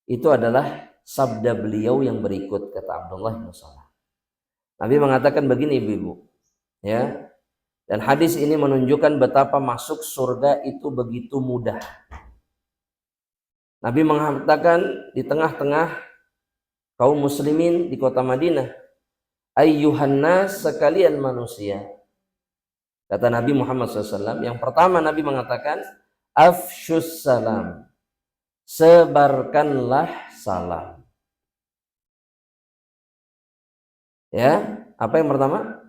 itu adalah sabda beliau yang berikut, kata Abdullah bin Salam. Nabi mengatakan begini ibu-ibu, Ya. Dan hadis ini menunjukkan betapa masuk surga itu begitu mudah. Nabi mengatakan di tengah-tengah kaum muslimin di kota Madinah, ayyuhan nas, sekalian manusia. Kata Nabi Muhammad SAW, yang pertama Nabi mengatakan, afsyus salam, sebarkanlah salam. Ya, apa yang pertama?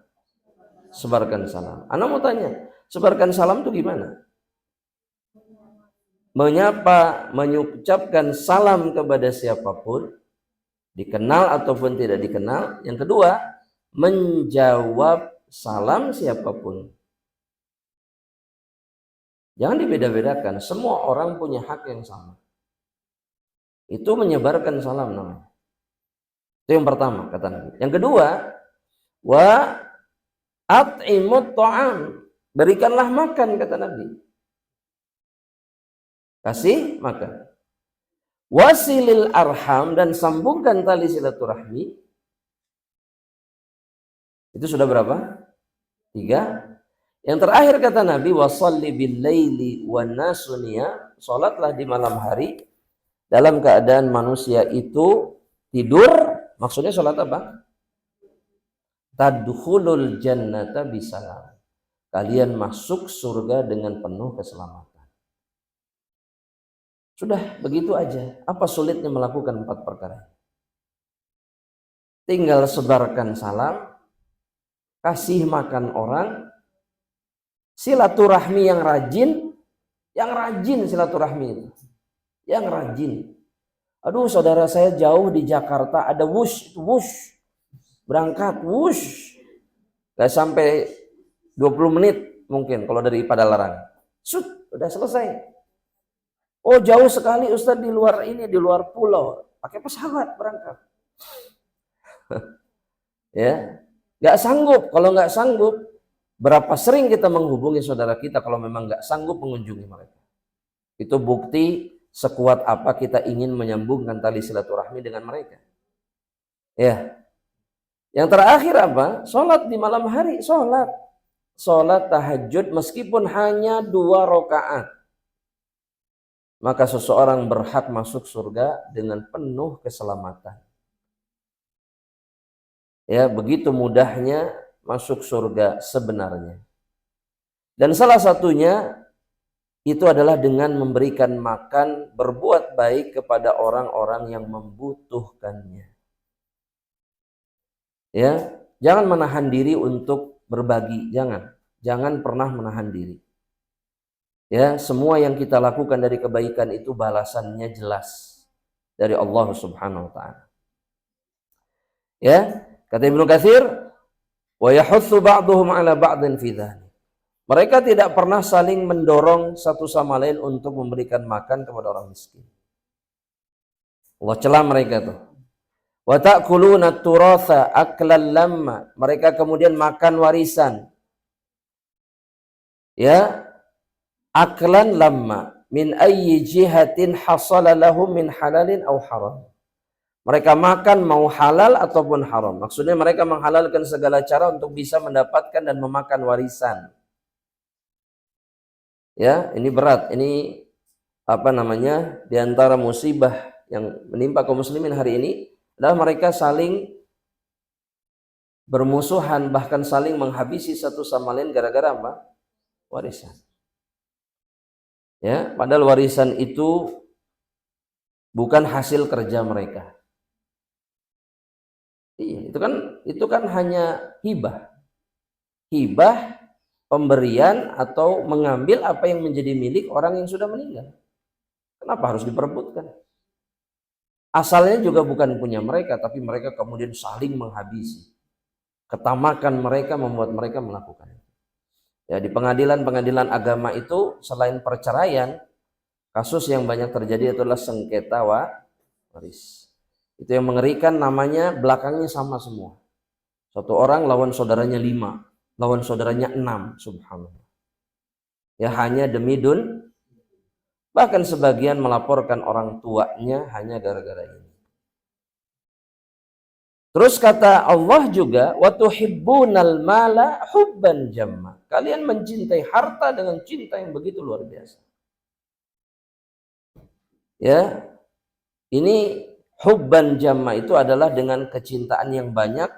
Sebarkan salam. Ana mau tanya, sebarkan salam itu gimana? Menyapa, mengucapkan salam kepada siapapun, dikenal ataupun tidak dikenal. Yang kedua, menjawab salam siapapun. Jangan dibeda-bedakan, semua orang punya hak yang sama. Itu menyebarkan salam namanya. Itu yang pertama kata Nabi. Yang kedua, wa at'imut ta'am, berikanlah makan kata Nabi. Kasih makan. Wasilil arham, dan sambungkan tali silaturahmi. Itu sudah berapa? 3. Yang terakhir kata Nabi, wasalli bil laili wan nasu niyam, salatlah di malam hari dalam keadaan manusia itu tidur. Maksudnya salat apa? Tadkhulul jannata bisalam, kalian masuk surga dengan penuh keselamatan. Sudah begitu aja. Apa sulitnya melakukan 4 perkara? Tinggal sebarkan salam, kasih makan orang, silaturahmi yang rajin silaturahmi itu, yang rajin. Aduh, saudara saya jauh di Jakarta, ada wush, berangkat wush, gak sampai 20 menit mungkin kalau dari Padalarang, udah selesai. Oh jauh sekali Ustadz, di luar pulau, pakai pesawat berangkat. Ya, gak sanggup. Kalau gak sanggup, berapa sering kita menghubungi saudara kita kalau memang nggak sanggup mengunjungi mereka. Itu bukti sekuat apa kita ingin menyambungkan tali silaturahmi dengan mereka. Ya. Yang terakhir apa? Sholat di malam hari. Sholat tahajud meskipun hanya 2 rakaat. Maka seseorang berhak masuk surga dengan penuh keselamatan. Ya, begitu mudahnya masuk surga sebenarnya. Dan salah satunya itu adalah dengan memberikan makan, berbuat baik kepada orang-orang yang membutuhkannya. Ya, jangan menahan diri untuk berbagi, jangan pernah menahan diri. Ya, semua yang kita lakukan dari kebaikan itu balasannya jelas dari Allah Subhanahu wa taala. Ya, kata Ibnu Katsir, wa yahutsu ba'dhum 'ala ba'din fi dzalik. Mereka tidak pernah saling mendorong satu sama lain untuk memberikan makan kepada orang miskin. Allah celah mereka tuh. Wa ta'kuluna turatha aklan lamma. Mereka kemudian makan warisan. Ya, aklan lamma min ayyi jihatin hasala lahum min halalin aw haram. Mereka makan mau halal ataupun haram. Maksudnya mereka menghalalkan segala cara untuk bisa mendapatkan dan memakan warisan. Ya, ini berat. Ini apa namanya? Di antara musibah yang menimpa kaum muslimin hari ini adalah mereka saling bermusuhan, bahkan saling menghabisi satu sama lain gara-gara apa? Warisan. Ya, padahal warisan itu bukan hasil kerja mereka. Iya, itu kan hanya hibah. Hibah, pemberian atau mengambil apa yang menjadi milik orang yang sudah meninggal. Kenapa harus diperebutkan? Asalnya juga bukan punya mereka, tapi mereka kemudian saling menghabisi. Ketamakan mereka membuat mereka melakukan itu. Ya, di pengadilan agama itu selain perceraian, kasus yang banyak terjadi adalah sengketa waris. Itu yang mengerikan, namanya belakangnya sama semua. Satu orang lawan saudaranya 5, lawan saudaranya 6, subhanallah. Ya, hanya demi bahkan sebagian melaporkan orang tuanya hanya gara-gara ini. Terus kata Allah juga, wa tuhibbunal mala hubban jamma. Kalian mencintai harta dengan cinta yang begitu luar biasa. Ya, ini hubban jamma itu adalah dengan kecintaan yang banyak.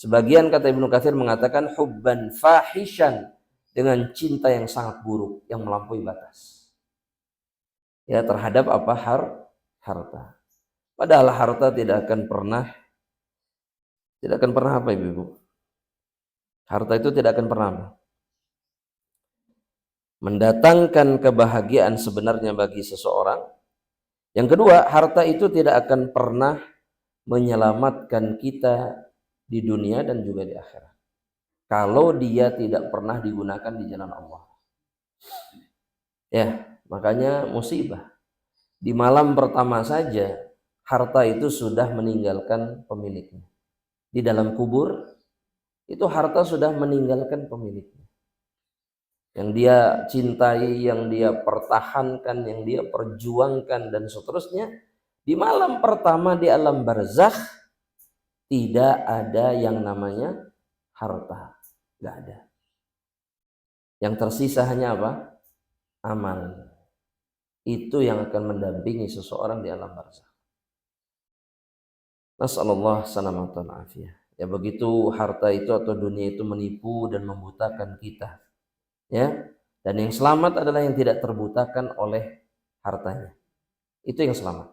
Sebagian kata Ibnu Katsir mengatakan hubban fahishan, dengan cinta yang sangat buruk, yang melampaui batas. Ya, terhadap apa? Harta. Padahal harta tidak akan pernah apa Ibu? Harta itu tidak akan pernah mendatangkan kebahagiaan sebenarnya bagi seseorang. Yang kedua, harta itu tidak akan pernah menyelamatkan kita di dunia dan juga di akhirat, kalau dia tidak pernah digunakan di jalan Allah. Ya, makanya musibah. Di malam pertama saja harta itu sudah meninggalkan pemiliknya. Di dalam kubur itu harta sudah meninggalkan pemiliknya. Yang dia cintai, yang dia pertahankan, yang dia perjuangkan dan seterusnya. Di malam pertama di alam barzakh tidak ada yang namanya harta, nggak ada. Yang tersisa hanya apa? Amal. Itu yang akan mendampingi seseorang di alam barzakh. Nasallallahu salamatan afiyah. Ya, begitu harta itu atau dunia itu menipu dan membutakan kita. Ya, dan yang selamat adalah yang tidak terbutakan oleh hartanya. Itu yang selamat.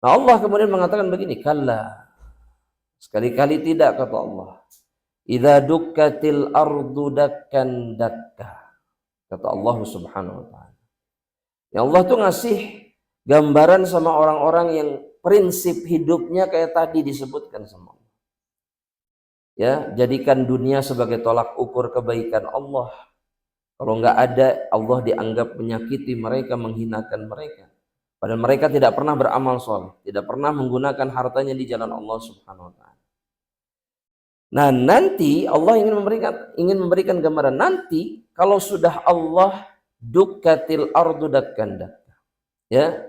Nah, Allah kemudian mengatakan begini, kalla, sekali-kali tidak, kata Allah. Idza dukkatil ardu dakkan dakka. Kata Allah Subhanahu wa taala. Ya, Allah tuh ngasih gambaran sama orang-orang yang prinsip hidupnya kayak tadi disebutkan sama Allah. Ya, jadikan dunia sebagai tolak ukur kebaikan Allah. Kalau nggak ada, Allah dianggap menyakiti mereka, menghinakan mereka. Padahal mereka tidak pernah beramal soleh, tidak pernah menggunakan hartanya di jalan Allah Subhanahu wa taala. Nah, nanti Allah ingin memberikan gambaran nanti kalau sudah Allah dukkatil ardu dakkan dakka. Ya.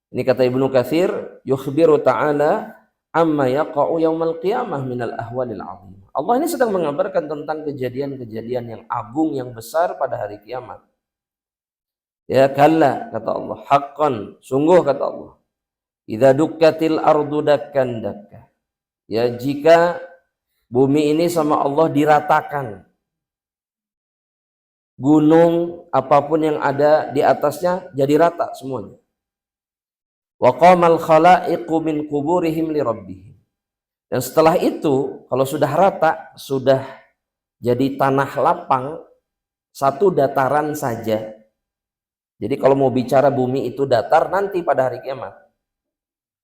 Ini kata Ibnu Katsir, yukhbiru ta'ala amma yaqa'u yaumal qiyamah minal ahwalil 'azim. Allah ini sedang mengabarkan tentang kejadian-kejadian yang agung, yang besar pada hari kiamat. Ya, kalla, kata Allah, haqqan, sungguh, kata Allah, idza dukkatil ardu dakkan dakka. Ya, jika bumi ini sama Allah diratakan, gunung apapun yang ada di atasnya jadi rata semuanya. Wa qamal khalaiqu min quburihim li rabbihim. Dan setelah itu, kalau sudah rata, sudah jadi tanah lapang, satu dataran saja. Jadi kalau mau bicara bumi itu datar nanti pada hari kiamat,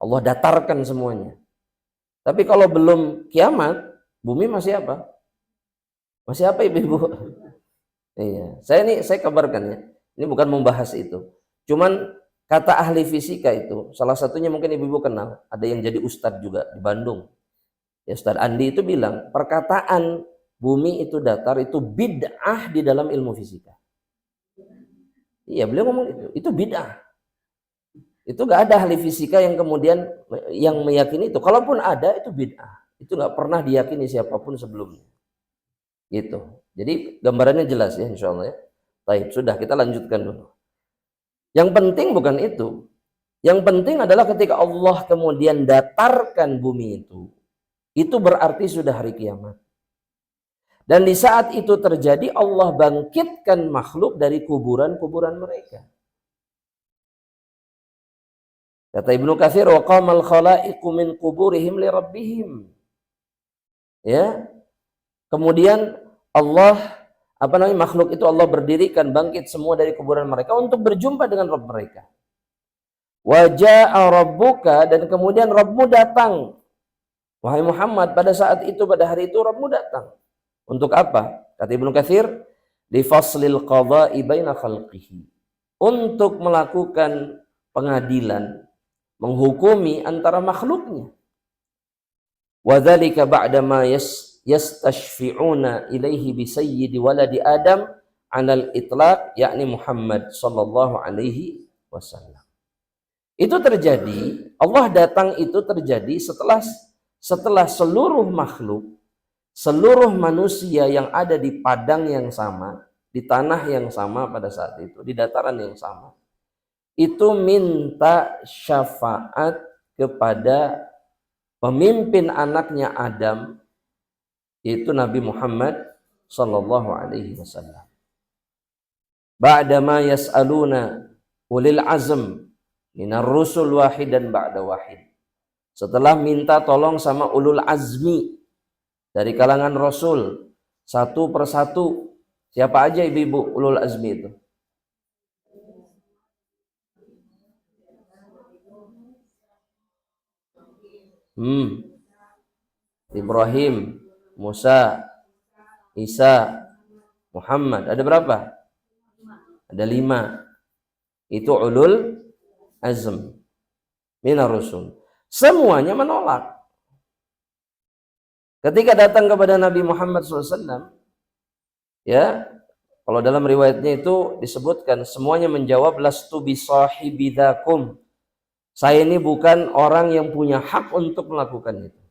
Allah datarkan semuanya. Tapi kalau belum kiamat, bumi masih apa? Masih apa ibu-ibu? Iya, saya kabarkan ya. Ini bukan membahas itu. Cuman kata ahli fisika itu, salah satunya mungkin ibu-ibu kenal, ada yang jadi ustadz juga di Bandung. Ya, Ustadz Andi itu bilang, perkataan bumi itu datar itu bid'ah di dalam ilmu fisika. Iya, beliau ngomong itu bid'ah. Itu gak ada ahli fisika yang kemudian yang meyakini itu. Kalaupun ada, itu bid'ah. Itu gak pernah diyakini siapapun sebelumnya. Gitu. Jadi gambarannya jelas ya, insya Allah ya. Baik, sudah, kita lanjutkan dulu. Yang penting bukan itu. Yang penting adalah ketika Allah kemudian datarkan bumi itu berarti sudah hari kiamat. Dan di saat itu terjadi, Allah bangkitkan makhluk dari kuburan-kuburan mereka. Kata Ibnu Katsir, wa qamal khalaiqu min quburihim li rabbihim. Ya. Kemudian Allah makhluk itu Allah berdirikan, bangkit semua dari kuburan mereka untuk berjumpa dengan Rabb mereka. Wa jaa rabbuka, dan kemudian Rabbmu datang. Wahai Muhammad, pada saat itu, pada hari itu Rabbmu datang. Untuk apa? Kata Ibnu Katsir, li faslil qada'i baina khalqihi. Untuk melakukan pengadilan, menghukumi antara makhluknya. Wa dzalika ba'da ma yastashfi'una ilaihi bi sayyidi waladi Adam 'alal itlaq, yakni Muhammad sallallahu alaihi wasallam. Itu terjadi, Allah datang itu terjadi setelah seluruh makhluk, seluruh manusia yang ada di padang yang sama, di tanah yang sama pada saat itu, di dataran yang sama, itu minta syafaat kepada pemimpin anaknya Adam, yaitu Nabi Muhammad sallallahu alaihi wasallam. Ba'dama yas'aluna ulil azm minar rusul wahidan ba'da wahid. Setelah minta tolong sama ulul azmi dari kalangan rasul satu persatu. Siapa aja ibu-ibu ulul azmi itu? Ibrahim, Musa, Isa, Muhammad. Ada berapa? Ada 5. Itu ulul azm minar rusul. Semuanya menolak. Ketika datang kepada Nabi Muhammad SAW, ya, kalau dalam riwayatnya itu disebutkan semuanya menjawab, lastu bisahibidakum. Saya ini bukan orang yang punya hak untuk melakukan itu.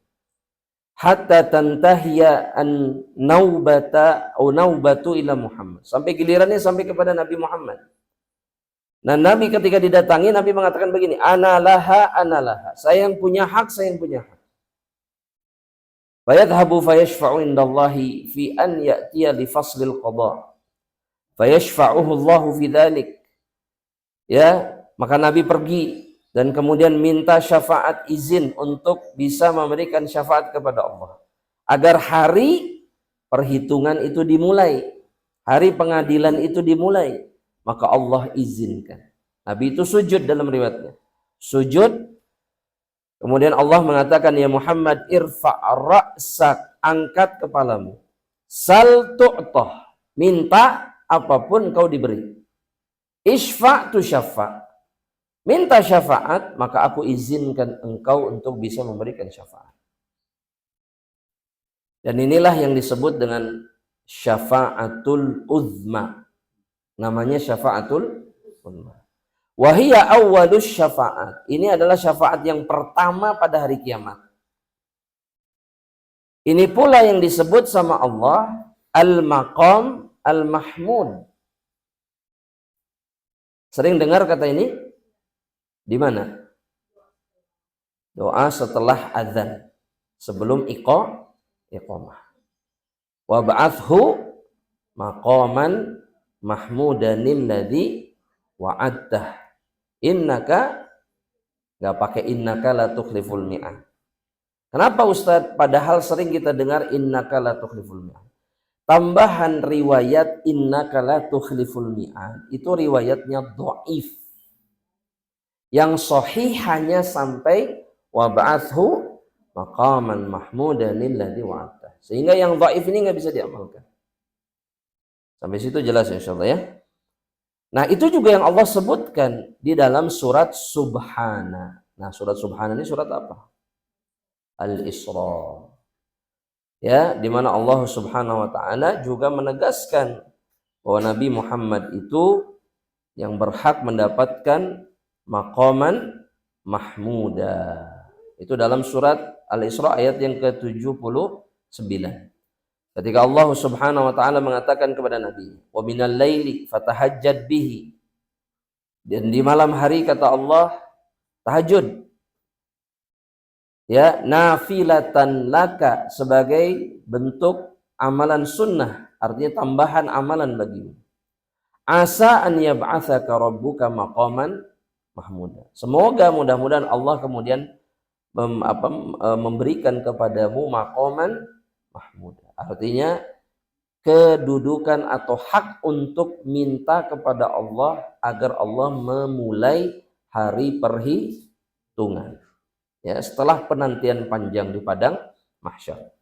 Hatta tantahiya an naubata atau naubatu ila Muhammad. Sampai gilirannya sampai kepada Nabi Muhammad. Nah, Nabi ketika didatangi, Nabi mengatakan begini, ana laha. Saya yang punya hak, saya yang punya hak. Fayadhabu fayashfa'u indallahi fi an ya'tiya li faslil qada. Fayashfa'uhu Allahu fi dzalik. Ya, maka Nabi pergi dan kemudian minta syafaat izin untuk bisa memberikan syafaat kepada Allah agar hari perhitungan itu dimulai, hari pengadilan itu dimulai. Maka Allah izinkan. Nabi itu sujud dalam riwayatnya. Sujud. Kemudian Allah mengatakan, ya Muhammad irfa' ra'sak, angkat kepalamu. Sal tu'tah, minta apapun kau diberi. Isfa' tu syafa', minta syafaat maka aku izinkan engkau untuk bisa memberikan syafaat. Dan inilah yang disebut dengan syafa'atul uzma. Namanya syafa'atul uzma. Wahia awwalus syafa'at. Ini adalah syafaat yang pertama pada hari kiamat. Ini pula yang disebut sama Allah al-maqam al-mahmud. Sering dengar kata ini? Di mana? Doa setelah azan, sebelum iqamah. Wa ba'athu maqaman mahmudanil ladzi wa'adtah. Innaka, enggak pakai innaka la tukhliful mi'ad. Kenapa Ustaz? Padahal sering kita dengar innaka la tukhliful mi'ad. Tambahan riwayat innaka la tukhliful mi'ad itu riwayatnya dhaif. Yang sahih hanya sampai wa ba'athu maqaman mahmudanil ladzi wa'adtah. Sehingga yang dhaif ini enggak bisa diamalkan. Sampai situ jelas insyaallah ya. Nah, itu juga yang Allah sebutkan di dalam surat Subhana. Nah, surat Subhana ini surat apa? Al-Isra. Ya, di mana Allah Subhanahu wa taala juga menegaskan bahwa Nabi Muhammad itu yang berhak mendapatkan maqaman mahmuda. Itu dalam surat Al-Isra ayat yang ke-79. Ketika Allah Subhanahu wa taala mengatakan kepada Nabi, "Wa minal laili fatahajjad bihi." Dan di malam hari kata Allah, tahajud. Ya, nafilatan laka, sebagai bentuk amalan sunnah, artinya tambahan amalan bagimu. Asa an yab'atsaka rabbuka maqaman mahmuda. Semoga mudah-mudahan Allah kemudian memberikan kepadamu maqaman mahmuda. Artinya kedudukan atau hak untuk minta kepada Allah agar Allah memulai hari perhitungan. Ya, setelah penantian panjang di padang mahsyar.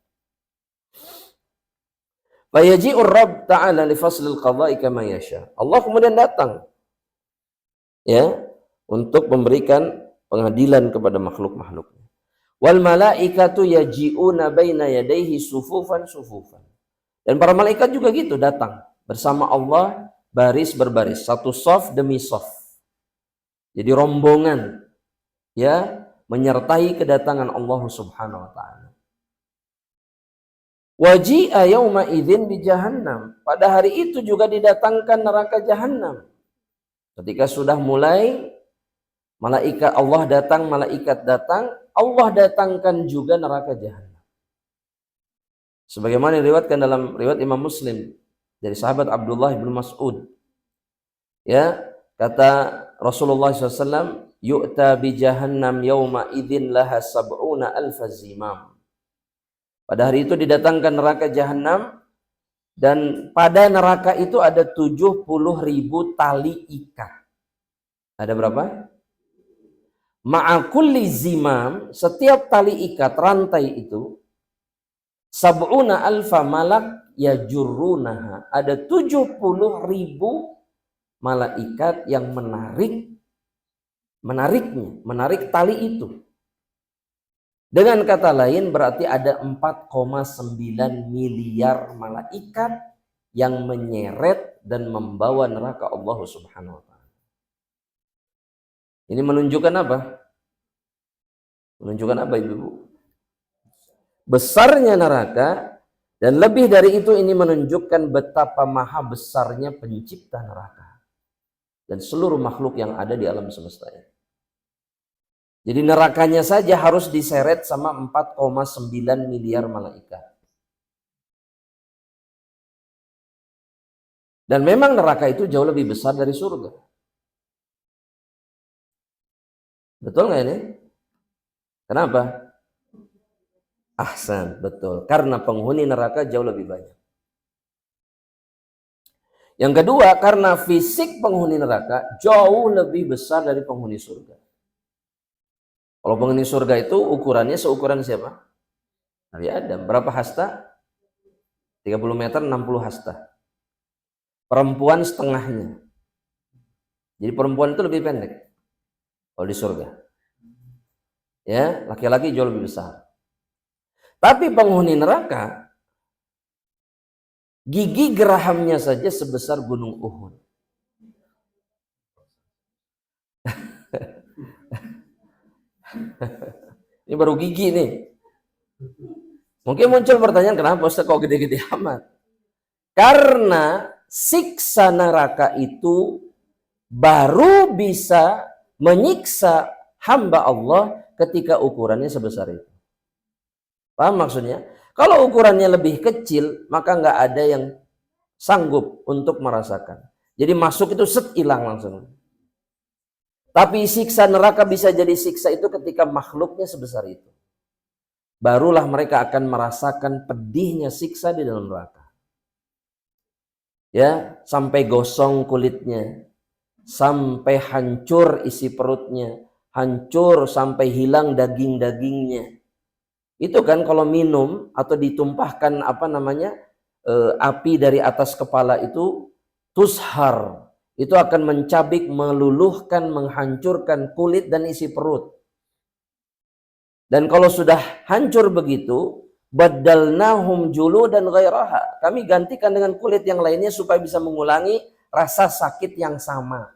Fayaji'ur Rabb ta'ala li faslil qada'i kama yasha. Allah kemudian datang ya untuk memberikan pengadilan kepada makhluk-makhluknya. Wal malaikatu yaji'una baina yadayhi sufufan. Dan para malaikat juga gitu datang bersama Allah baris berbaris, satu shaf demi shaf. Jadi rombongan ya menyertai kedatangan Allah Subhanahu wa taala. Waji'a yauma idzin bi jahannam. Pada hari itu juga didatangkan neraka jahanam. Ketika sudah mulai malaikat Allah datang, malaikat datang, Allah datangkan juga neraka jahanam. Sebagaimana diriwayatkan dalam riwayat Imam Muslim dari sahabat Abdullah bin Mas'ud. Ya, kata Rasulullah SAW, yu'ta bi jahannam yauma idzin laha sab'una alfa zimam. Pada hari itu didatangkan neraka jahanam, dan pada neraka itu ada 70.000 tali ikat. Ada berapa? Ma'akulli zimam, setiap tali ikat rantai itu sab'una alfa malak yajurrunaha. Ada 70.000 malaikat yang menarik tali itu. Dengan kata lain berarti ada 4,9 miliar malaikat yang menyeret dan membawa neraka Allah Subhanahu wa taala. Ini menunjukkan apa? Menunjukkan apa Ibu? Besarnya neraka, dan lebih dari itu ini menunjukkan betapa maha besarnya pencipta neraka dan seluruh makhluk yang ada di alam semesta ini. Jadi nerakanya saja harus diseret sama 4,9 miliar malaikat. Dan memang neraka itu jauh lebih besar dari surga. Betul nggak ini? Kenapa? Ahsan, betul. Karena penghuni neraka jauh lebih banyak. Yang kedua, karena fisik penghuni neraka jauh lebih besar dari penghuni surga. Kalau penghuni surga itu ukurannya seukuran siapa? Nabi Adam. Berapa hasta? 30 meter, 60 hasta. Perempuan setengahnya. Jadi perempuan itu lebih pendek kalau di surga. Ya, laki-laki jauh lebih besar. Tapi penghuni neraka, gigi gerahamnya saja sebesar gunung Uhud. Ini baru gigi nih. Mungkin muncul pertanyaan, kenapa Ustaz kok gede-gede amat? Karena siksa neraka itu baru bisa menyiksa hamba Allah ketika ukurannya sebesar itu. Paham maksudnya? Kalau ukurannya lebih kecil, maka nggak ada yang sanggup untuk merasakan. Jadi masuk itu set hilang langsung. Tapi siksa neraka bisa jadi siksa itu ketika makhluknya sebesar itu. Barulah mereka akan merasakan pedihnya siksa di dalam neraka. Ya, sampai gosong kulitnya, sampai hancur isi perutnya, hancur sampai hilang daging-dagingnya. Itu kan kalau minum atau ditumpahkan api dari atas kepala itu tushar. Itu akan mencabik, meluluhkan, menghancurkan kulit dan isi perut. Dan kalau sudah hancur begitu, badalnahum juludan ghairaha. Kami gantikan dengan kulit yang lainnya supaya bisa mengulangi rasa sakit yang sama.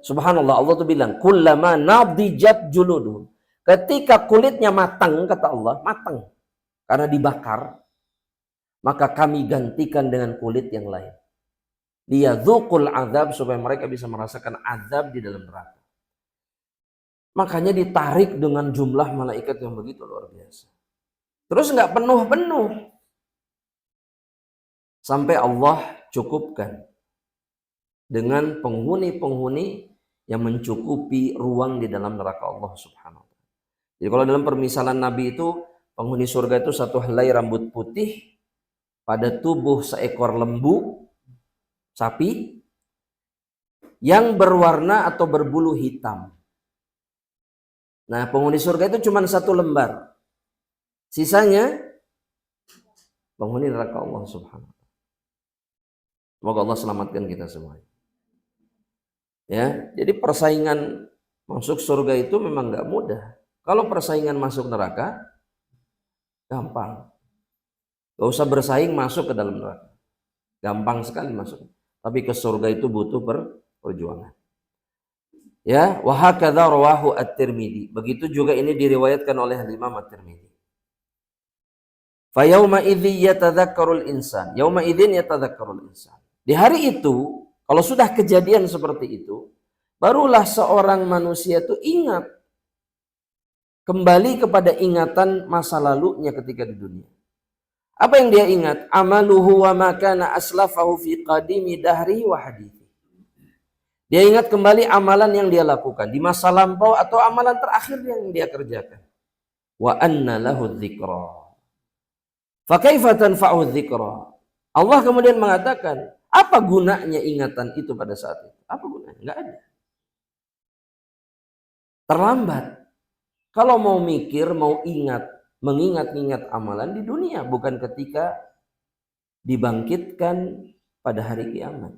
Subhanallah, Allah tuh bilang, kullama nadijat juluduhum. Ketika kulitnya matang, kata Allah, matang karena dibakar, maka kami gantikan dengan kulit yang lain. Liyadzuqul azab, supaya mereka bisa merasakan azab di dalam neraka. Makanya ditarik dengan jumlah malaikat yang begitu luar biasa. Terus nggak penuh-penuh. Sampai Allah cukupkan dengan penghuni-penghuni yang mencukupi ruang di dalam neraka Allah Subhanahu wa taala. Jadi kalau dalam permisalan Nabi itu, penghuni surga itu satu helai rambut putih pada tubuh seekor lembu sapi yang berwarna atau berbulu hitam. Nah, penghuni surga itu cuma satu lembar. Sisanya penghuni neraka Allah Subhanahu wa taala. Semoga Allah selamatkan kita semua. Ya, jadi persaingan masuk surga itu memang nggak mudah. Kalau persaingan masuk neraka, gampang. Gak usah bersaing masuk ke dalam neraka. Gampang sekali masuk. Tapi ke surga itu butuh perjuangan. Ya, wa hakadza rawahu at-Tirmidzi. Begitu juga ini diriwayatkan oleh Imam at-Tirmidzi. Fa yauma idzi yatadzakkarul insan. Yauma idzin yatadzakkarul insan. Di hari itu, kalau sudah kejadian seperti itu, barulah seorang manusia itu ingat kembali kepada ingatan masa lalunya ketika di dunia. Apa yang dia ingat? Amaluhu wa ma kana aslafahu fi qadimi dahrihi wa hadithi. Dia ingat kembali amalan yang dia lakukan di masa lampau atau amalan terakhir yang dia kerjakan. Wa anna lahu dzikra. Fa kaifa tanfa'u dzikra? Allah kemudian mengatakan, apa gunanya ingatan itu pada saat itu? Apa gunanya? Enggak ada. Terlambat. Kalau mau mikir, mau ingat, mengingat-ingat amalan di dunia, bukan ketika dibangkitkan pada hari kiamat.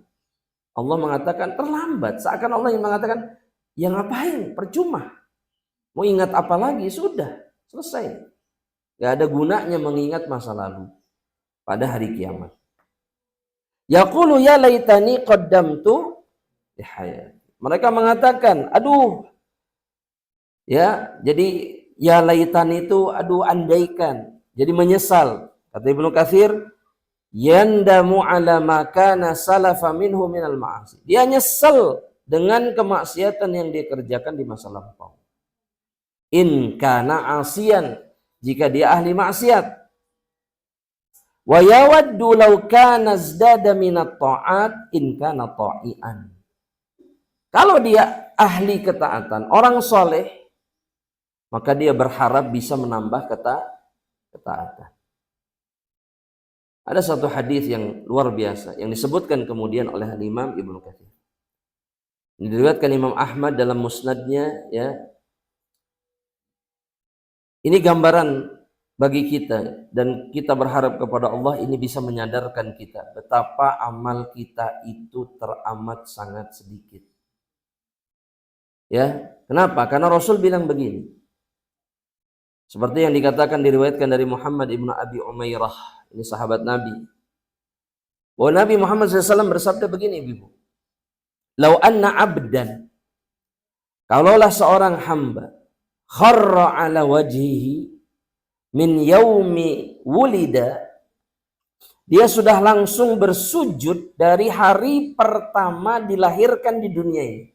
Allah mengatakan terlambat. Seakan Allah yang mengatakan, ya ngapain? Percuma. Mau ingat apa lagi? Sudah. Selesai. Gak ada gunanya mengingat masa lalu pada hari kiamat. Yaqulu ya laitani qaddamtu li hayati. Mereka mengatakan, aduh. Ya, jadi ya laitani itu aduh andaikan. Jadi menyesal. Kata Ibnu Katsir, yandamu ala ma kana salafa minhu minal ma'asi. Dia nyesel dengan kemaksiatan yang dia kerjakan di masa lampau. In kana asiyan, jika dia ahli maksiat. Wa yawaddu law kana zdada minat ta'at in kana ta'ian. Kalau dia ahli ketaatan, orang soleh, maka dia berharap bisa menambah ketaatan. Ada satu hadis yang luar biasa yang disebutkan kemudian oleh Imam Ibnu Katsir. Ini diriwayatkan Imam Ahmad dalam musnadnya, ya. Ini gambaran bagi kita dan kita berharap kepada Allah ini bisa menyadarkan kita betapa amal kita itu teramat sangat sedikit. Ya, kenapa? Karena Rasul bilang begini. Seperti yang dikatakan diriwayatkan dari Muhammad ibnu Abi Umairah, ini sahabat Nabi. Bahwa Nabi Muhammad SAW bersabda begini, Ibu. Lau anna abdan, kalaulah seorang hamba, kharra ala wajhihi min yaumi wulida, dia sudah langsung bersujud dari hari pertama dilahirkan di dunia ini.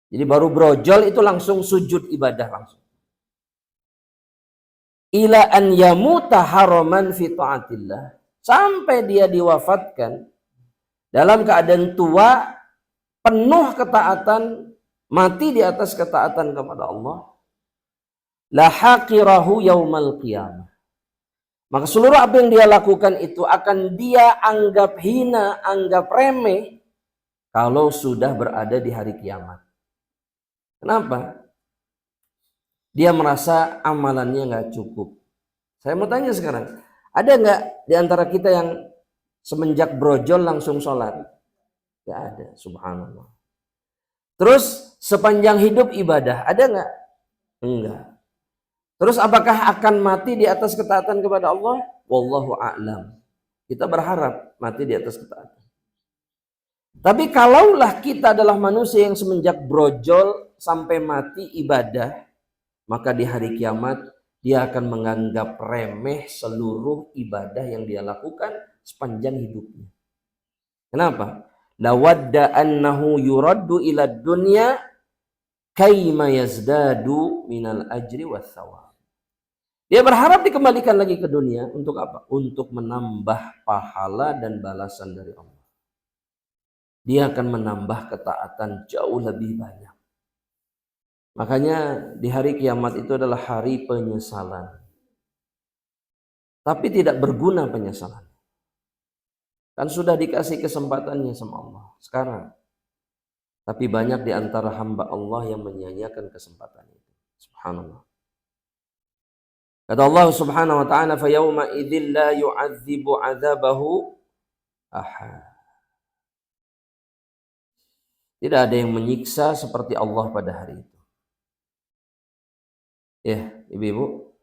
Jadi baru brojol itu langsung sujud ibadah langsung. Ila an yamuta haraman fi ta'atillah, sampai dia diwafatkan dalam keadaan tua penuh ketaatan, mati di atas ketaatan kepada Allah, la haqirahu yaumal qiyamah, maka seluruh apa yang dia lakukan itu akan dia anggap hina, anggap remeh kalau sudah berada di hari kiamat. Kenapa? Dia merasa amalannya nggak cukup. Saya mau tanya sekarang, ada nggak di antara kita yang semenjak brojol langsung sholat? Nggak ada, subhanallah. Terus sepanjang hidup ibadah, ada nggak? Enggak. Terus apakah akan mati di atas ketaatan kepada Allah? Wallahu a'lam. Kita berharap mati di atas ketaatan. Tapi kalaulah kita adalah manusia yang semenjak brojol sampai mati ibadah, maka di hari kiamat dia akan menganggap remeh seluruh ibadah yang dia lakukan sepanjang hidupnya. Kenapa? Lawadda annahu yuraddu ila dunya kaima yazdadu minal ajri was thawab. Dia berharap dikembalikan lagi ke dunia untuk apa? Untuk menambah pahala dan balasan dari Allah. Dia akan menambah ketaatan jauh lebih banyak. Makanya di hari kiamat itu adalah hari penyesalan. Tapi tidak berguna penyesalan. Kan sudah dikasih kesempatannya sama Allah sekarang. Tapi banyak di antara hamba Allah yang menyia-nyiakan kesempatan itu. Subhanallah. Kata Allah Subhanahu wa taala, "Fa yauma idzil la yu'adzibu 'adzabahu ahad." Tidak ada yang menyiksa seperti Allah pada hari itu. Ya, ibu-ibu,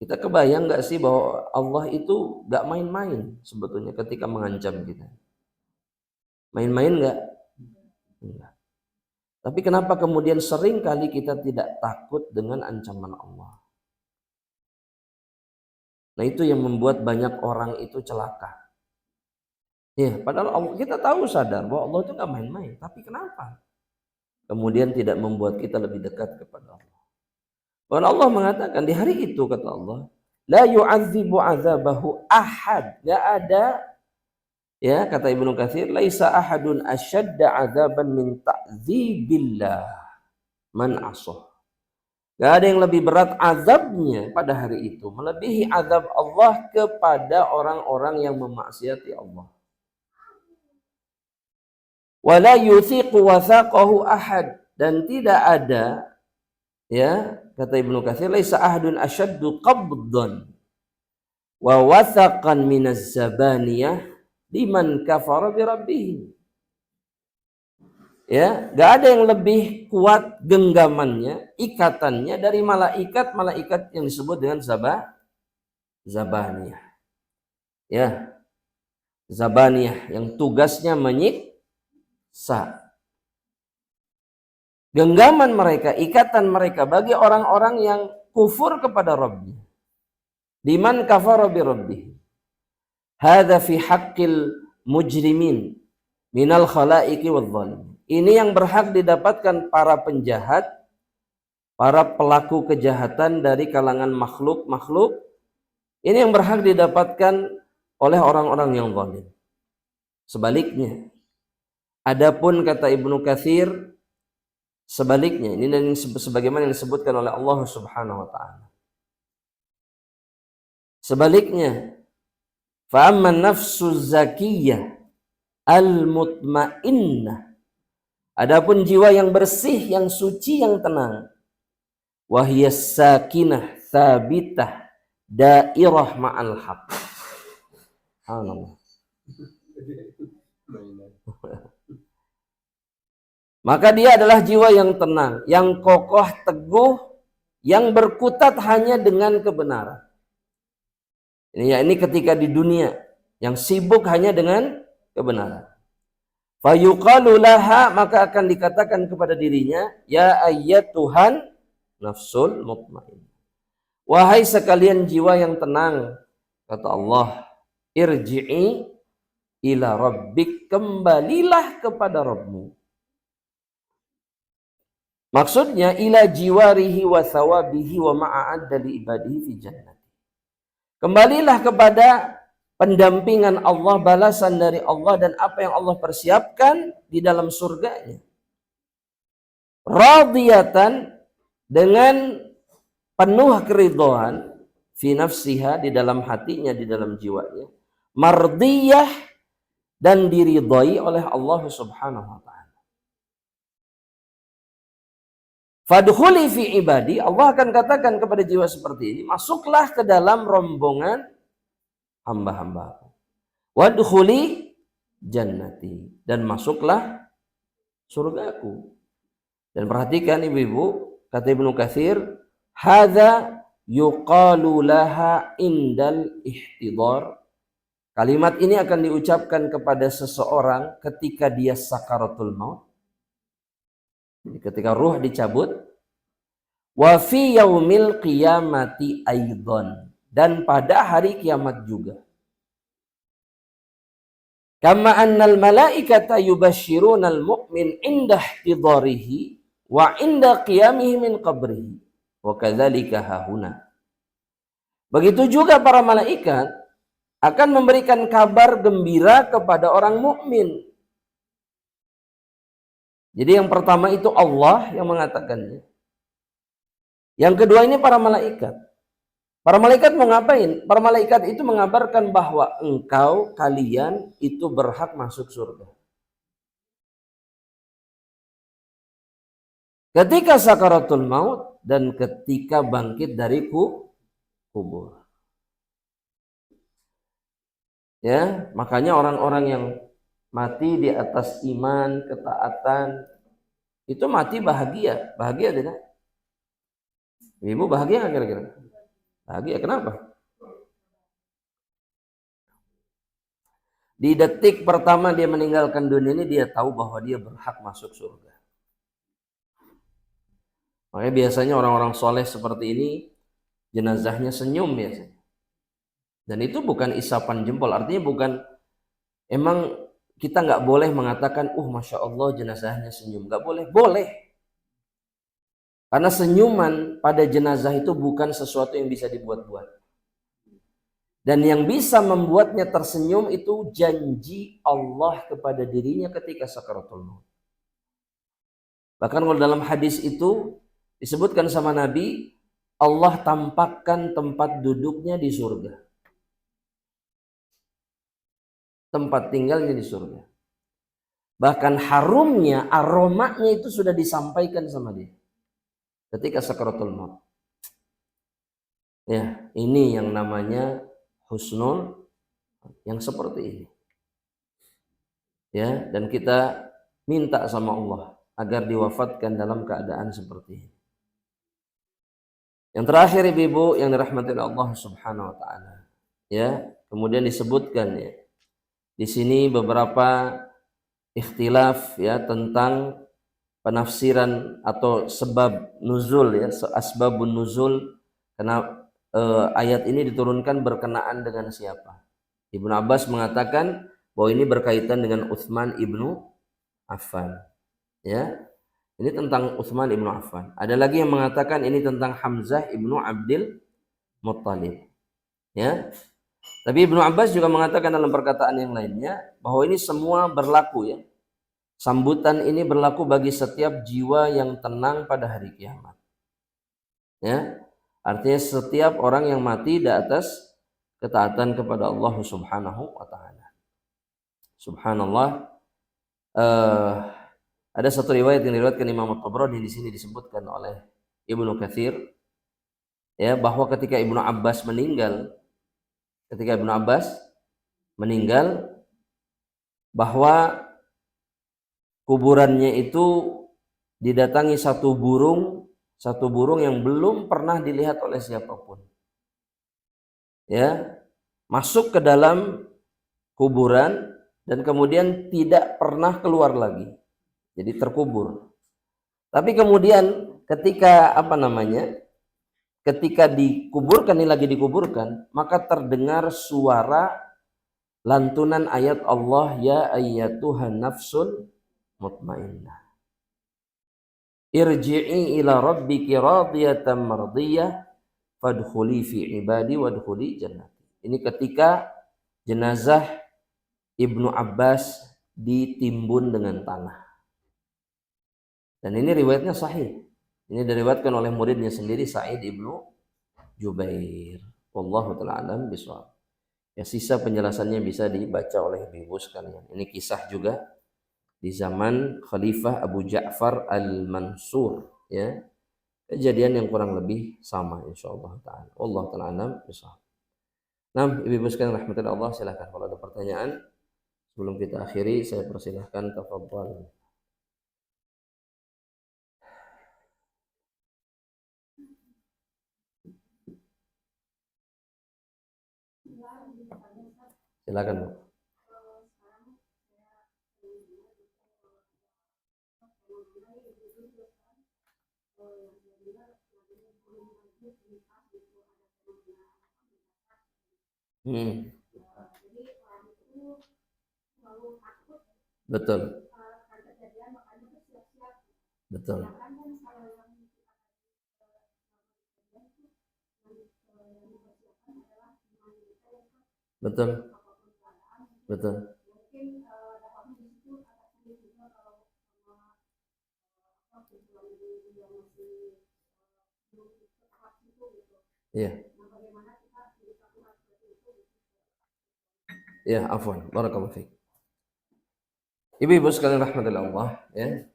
kita kebayang nggak sih bahwa Allah itu nggak main-main sebetulnya ketika mengancam kita? Main-main nggak? Enggak. Tapi kenapa kemudian sering kali kita tidak takut dengan ancaman Allah? Nah, itu yang membuat banyak orang itu celaka. Ya, padahal Allah, kita tahu sadar bahwa Allah itu nggak main-main. Tapi kenapa? Kemudian tidak membuat kita lebih dekat kepada Allah. Bahkan Allah mengatakan di hari itu, kata Allah, la yu'adzibu azabahu ahad. Gak ada, ya kata Ibnu Katsir, laisa ahadun asyadda azaban min ta'dzibillah man asah. Gak ada yang lebih berat azabnya pada hari itu melebihi azab Allah kepada orang-orang yang memaksiati Allah. Wala yuthiqu wathaqahu ahad, dan tidak ada, ya kata Ibnu Katsir, laisa ahadun asyaddu qabdan wa wathaqan minaz zabaniyah liman kafara bi rabbih. Ya, gak ada yang lebih kuat genggamannya, ikatannya dari malaikat yang disebut dengan zabaniyah. Ya, zabaniyah yang tugasnya menyiksa. Genggaman mereka, ikatan mereka bagi orang-orang yang kufur kepada Rabbnya. Liman kafara bi rabbih. Hadza fi haqqil mujrimin minal khalaiqi wadh dhalimin. Ini yang berhak didapatkan para penjahat, para pelaku kejahatan dari kalangan makhluk-makhluk. Ini yang berhak didapatkan oleh orang-orang yang zalim. Sebaliknya, adapun kata Ibnu Katsir, sebaliknya, ini dan sebagaimana yang disebutkan oleh Allah Subhanahu wa taala. Sebaliknya, fa amman nafsuz zakiyah al-mutmainnah, adapun jiwa yang bersih, yang suci, yang tenang, wahiyas sakinah thabitah dairah ma'al haq. Subhanallah. Maka dia adalah jiwa yang tenang, yang kokoh teguh, yang berkutat hanya dengan kebenaran. Ini ketika di dunia, yang sibuk hanya dengan kebenaran. Fayuqalu laha, maka akan dikatakan kepada dirinya, ya ayyatuhan nafsul mutmainnah. Wahai sekalian jiwa yang tenang, kata Allah, irji'i ila rabbik, kembalilah kepada Rabbmu. Maksudnya ila jiwarihi wa thawabihi wa ma'adda li ibadihi fi jannati. Kembalilah kepada pendampingan Allah, balasan dari Allah, dan apa yang Allah persiapkan di dalam surganya. Radiyatan, dengan penuh keridhaan, fi nafsiha, di dalam hatinya, di dalam jiwanya. Mardiyah, dan diridhai oleh Allah Subhanahu wa taala. Fadkhuli fi ibadi, Allah akan katakan kepada jiwa seperti ini, masuklah ke dalam rombongan hamba-hamba. Wadkhuli jannati, dan masuklah surgaku. Dan perhatikan ibu-ibu, kata Ibnu Katsir, hadza yuqalu laha indal ihtidar. Kalimat ini akan diucapkan kepada seseorang ketika dia sakaratul maut. Jadi ketika ruh dicabut. Wa fi yaumil qiyamati aidan, dan pada hari kiamat juga. Kama annal malaikata yubashshirunal mu'min inda ihtidarihi wa inda qiyamihi min qabrihi wa kadzalika hahuna. Begitu juga para malaikat akan memberikan kabar gembira kepada orang mukmin. Jadi yang pertama itu Allah yang mengatakannya. Yang kedua ini para malaikat. Para malaikat mau ngapain? Para malaikat itu mengabarkan bahwa kalian itu berhak masuk surga. Ketika sakaratul maut dan ketika bangkit dari kubur. Ya, makanya orang-orang yang mati di atas iman, ketaatan, itu mati bahagia. Bahagia tidak? Ibu bahagia nggak kira-kira? Bahagia, kenapa? Di detik pertama dia meninggalkan dunia ini, dia tahu bahwa dia berhak masuk surga. Makanya biasanya orang-orang soleh seperti ini jenazahnya senyum biasanya. Dan itu bukan isapan jempol, artinya bukan, emang kita nggak boleh mengatakan, masya Allah jenazahnya senyum, nggak boleh, boleh. Karena senyuman pada jenazah itu bukan sesuatu yang bisa dibuat-buat. Dan yang bisa membuatnya tersenyum itu janji Allah kepada dirinya ketika sakaratul maut. Bahkan kalau dalam hadis itu disebutkan sama Nabi, Allah tampakkan tempat duduknya di surga. Tempat tinggalnya di surga. Bahkan harumnya, aromanya itu sudah disampaikan sama dia ketika sakaratul maut. Ya, ini yang namanya husnul, yang seperti ini. Ya, dan kita minta sama Allah agar diwafatkan dalam keadaan seperti ini. Yang terakhir ibu yang dirahmati Allah Subhanahu wa taala. Ya, kemudian disebutkan ya. Di sini beberapa ikhtilaf ya tentang penafsiran atau sebab nuzul ya, asbabun nuzul, karena ayat ini diturunkan berkenaan dengan siapa. Ibnu Abbas mengatakan bahwa ini berkaitan dengan Utsman ibnu Affan. Ya, ini tentang Utsman ibnu Affan. Ada lagi yang mengatakan ini tentang Hamzah ibnu Abdul Muttalib. Ya, tapi Ibnu Abbas juga mengatakan dalam perkataan yang lainnya bahwa ini semua berlaku ya. Sambutan ini berlaku bagi setiap jiwa yang tenang pada hari kiamat. Ya, artinya setiap orang yang mati di atas ketaatan kepada Allah Subhanahu wa taala. Subhanallah. Ada satu riwayat yang diriwayatkan Imam At-Tabrani di sini disebutkan oleh Ibnu Katsir ya, bahwa ketika Ibnu Abbas meninggal bahwa kuburannya itu didatangi satu burung yang belum pernah dilihat oleh siapapun. Ya, masuk ke dalam kuburan dan kemudian tidak pernah keluar lagi. Jadi terkubur. Tapi kemudian ketika ketika dikuburkan, maka terdengar suara lantunan ayat Allah, ya ayyatuhan nafsul mutmainnah, irji'i ila rabbiki radiyatan mardiyah fadkhuli fi ibadi wadkhuli jannati. Ini ketika jenazah Ibnu Abbas ditimbun dengan tanah. Dan ini riwayatnya sahih. Ini diriwayatkan oleh muridnya sendiri Sa'id ibnu Jubair. Wallahu ta'ala alam bishawab. Ya, sisa penjelasannya bisa dibaca oleh ibu sekalian. Ini kisah juga di zaman Khalifah Abu Ja'far Al-Mansur ya. Kejadian yang kurang lebih sama insyaallah taala. Allah taala alam bishawab. Nah, ibu sekalian rahmatullah Allah, silakan kalau ada pertanyaan sebelum kita akhiri saya persilahkan, tafadhal. Silakan, Bu. Betul. Betul. Betul. Betul. Iya. Ya, afwan. Barakallahu fiik. Ibu-ibu sekalian rahmatullah Allah ya.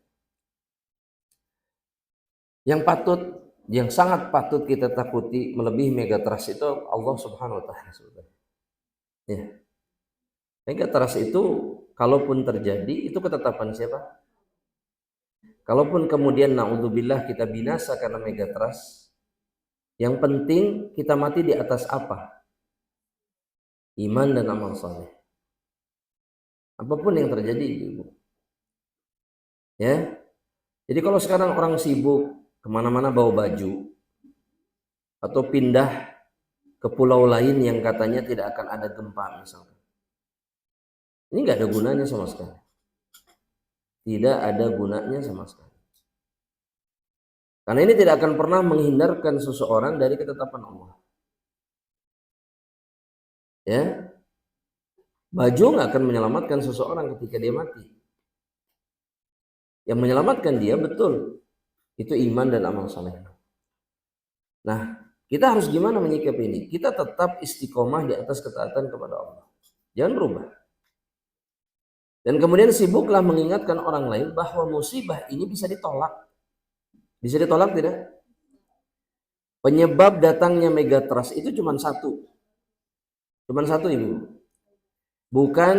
Yang sangat patut kita takuti melebihi megatrust itu Allah Subhanahu wa taala. Ya. Megatrust itu kalaupun terjadi itu ketetapan siapa? Kalaupun kemudian naudzubillah kita binasa karena megatrust, yang penting kita mati di atas apa? Iman dan amal saleh. Apapun yang terjadi, Ibu. Ya. Jadi kalau sekarang orang sibuk kemana-mana bawa baju, atau pindah ke pulau lain yang katanya tidak akan ada gempa misalkan. Ini nggak ada gunanya sama sekali. Tidak ada gunanya sama sekali. Karena ini tidak akan pernah menghindarkan seseorang dari ketetapan Allah. Ya, baju nggak akan menyelamatkan seseorang ketika dia mati. Yang menyelamatkan dia betul itu iman dan amal saleh. Nah, kita harus gimana menyikapi ini? Kita tetap istiqomah di atas ketaatan kepada Allah. Jangan berubah. Dan kemudian sibuklah mengingatkan orang lain bahwa musibah ini bisa ditolak. Bisa ditolak tidak? Penyebab datangnya megatrust itu cuma satu. Cuma satu Ibu. Bukan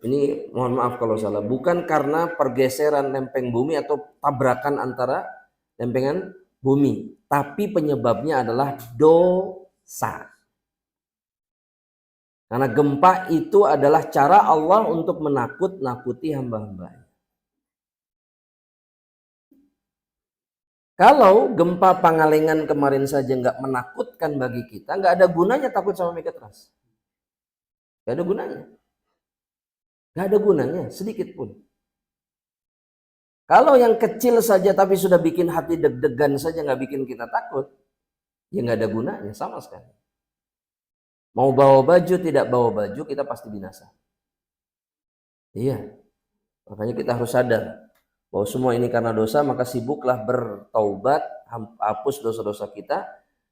ini mohon maaf kalau salah. Bukan karena pergeseran lempeng bumi atau tabrakan antara lempengan bumi. Tapi penyebabnya adalah dosa. Karena gempa itu adalah cara Allah untuk menakut-nakuti hamba-hambanya. Kalau gempa Pangalengan kemarin saja nggak menakutkan bagi kita, nggak ada gunanya takut sama megatrust. Nggak ada gunanya. Nggak ada gunanya, sedikit pun. Kalau yang kecil saja tapi sudah bikin hati deg-degan saja nggak bikin kita takut, ya nggak ada gunanya sama sekali. Mau bawa baju, tidak bawa baju, kita pasti binasa. Iya, makanya kita harus sadar bahwa semua ini karena dosa, maka sibuklah bertaubat, hapus dosa-dosa kita.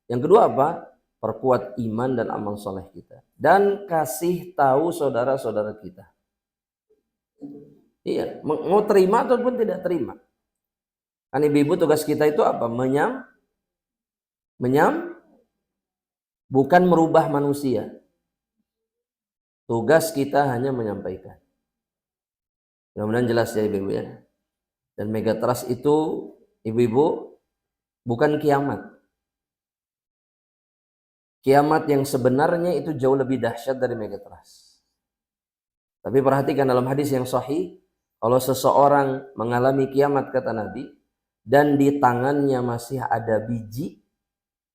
Yang kedua apa? Perkuat iman dan amal soleh kita. Dan kasih tahu saudara-saudara kita. Iya, mau terima ataupun tidak terima. Kan ibu-ibu tugas kita itu apa? Bukan merubah manusia. Tugas kita hanya menyampaikan. Mudah-mudahan jelas ya ibu-ibu ya. Dan megatrust itu ibu-ibu bukan kiamat. Kiamat yang sebenarnya itu jauh lebih dahsyat dari megatrust. Tapi perhatikan dalam hadis yang sahih, kalau seseorang mengalami kiamat kata Nabi, dan di tangannya masih ada biji,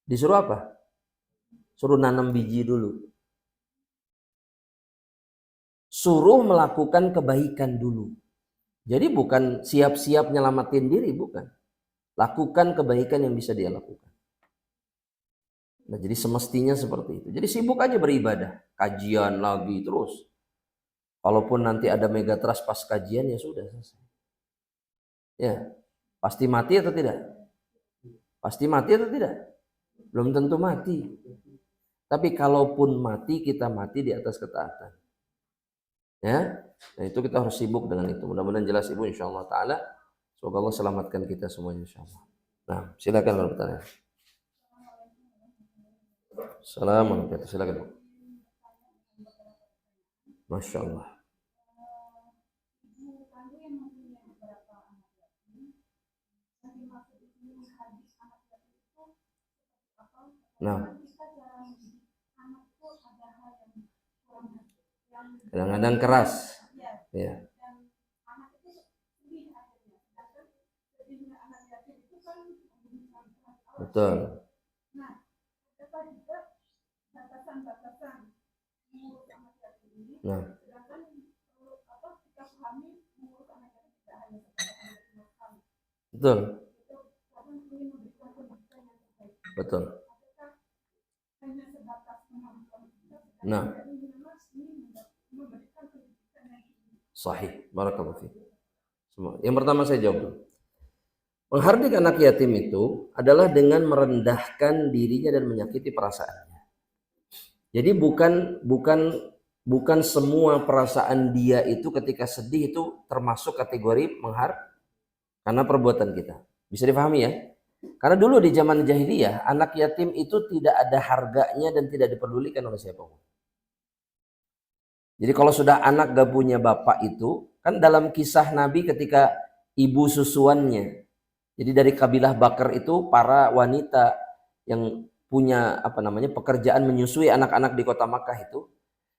disuruh apa? Suruh nanam biji dulu. Suruh melakukan kebaikan dulu. Jadi bukan siap-siap nyelamatin diri, bukan. Lakukan kebaikan yang bisa dia lakukan. Nah, jadi semestinya seperti itu. Jadi sibuk aja beribadah, kajian lagi terus. Kalaupun nanti ada megatrust pas kajian ya sudah selesai. Ya, pasti mati atau tidak? Pasti mati atau tidak? Belum tentu mati. Tapi kalaupun mati, kita mati di atas ketaatan. Ya, nah itu kita harus sibuk dengan itu. Mudah-mudahan jelas Ibu insyaallah taala. Semoga Allah selamatkan kita semuanya insyaallah. Nah, silakan kalau bertanya. Assalamualaikum. Silakan. Masya Allah. Nah, kadang-kadang keras. Ya. Betul. Nah. Betul. Betul. Nah. Sahih. Barakallahu fiik. Yang pertama saya jawab dulu. Menghardik anak yatim itu adalah dengan merendahkan dirinya dan menyakiti perasaannya. Jadi bukan semua perasaan dia itu ketika sedih itu termasuk kategori karena perbuatan kita. Bisa dipahami ya? Karena dulu di zaman jahiliyah anak yatim itu tidak ada harganya dan tidak diperdulikan oleh siapapun. Jadi kalau sudah anak gak punya bapak itu, kan dalam kisah Nabi ketika ibu susuannya, jadi dari kabilah Bakar itu para wanita yang punya pekerjaan menyusui anak-anak di kota Makkah itu,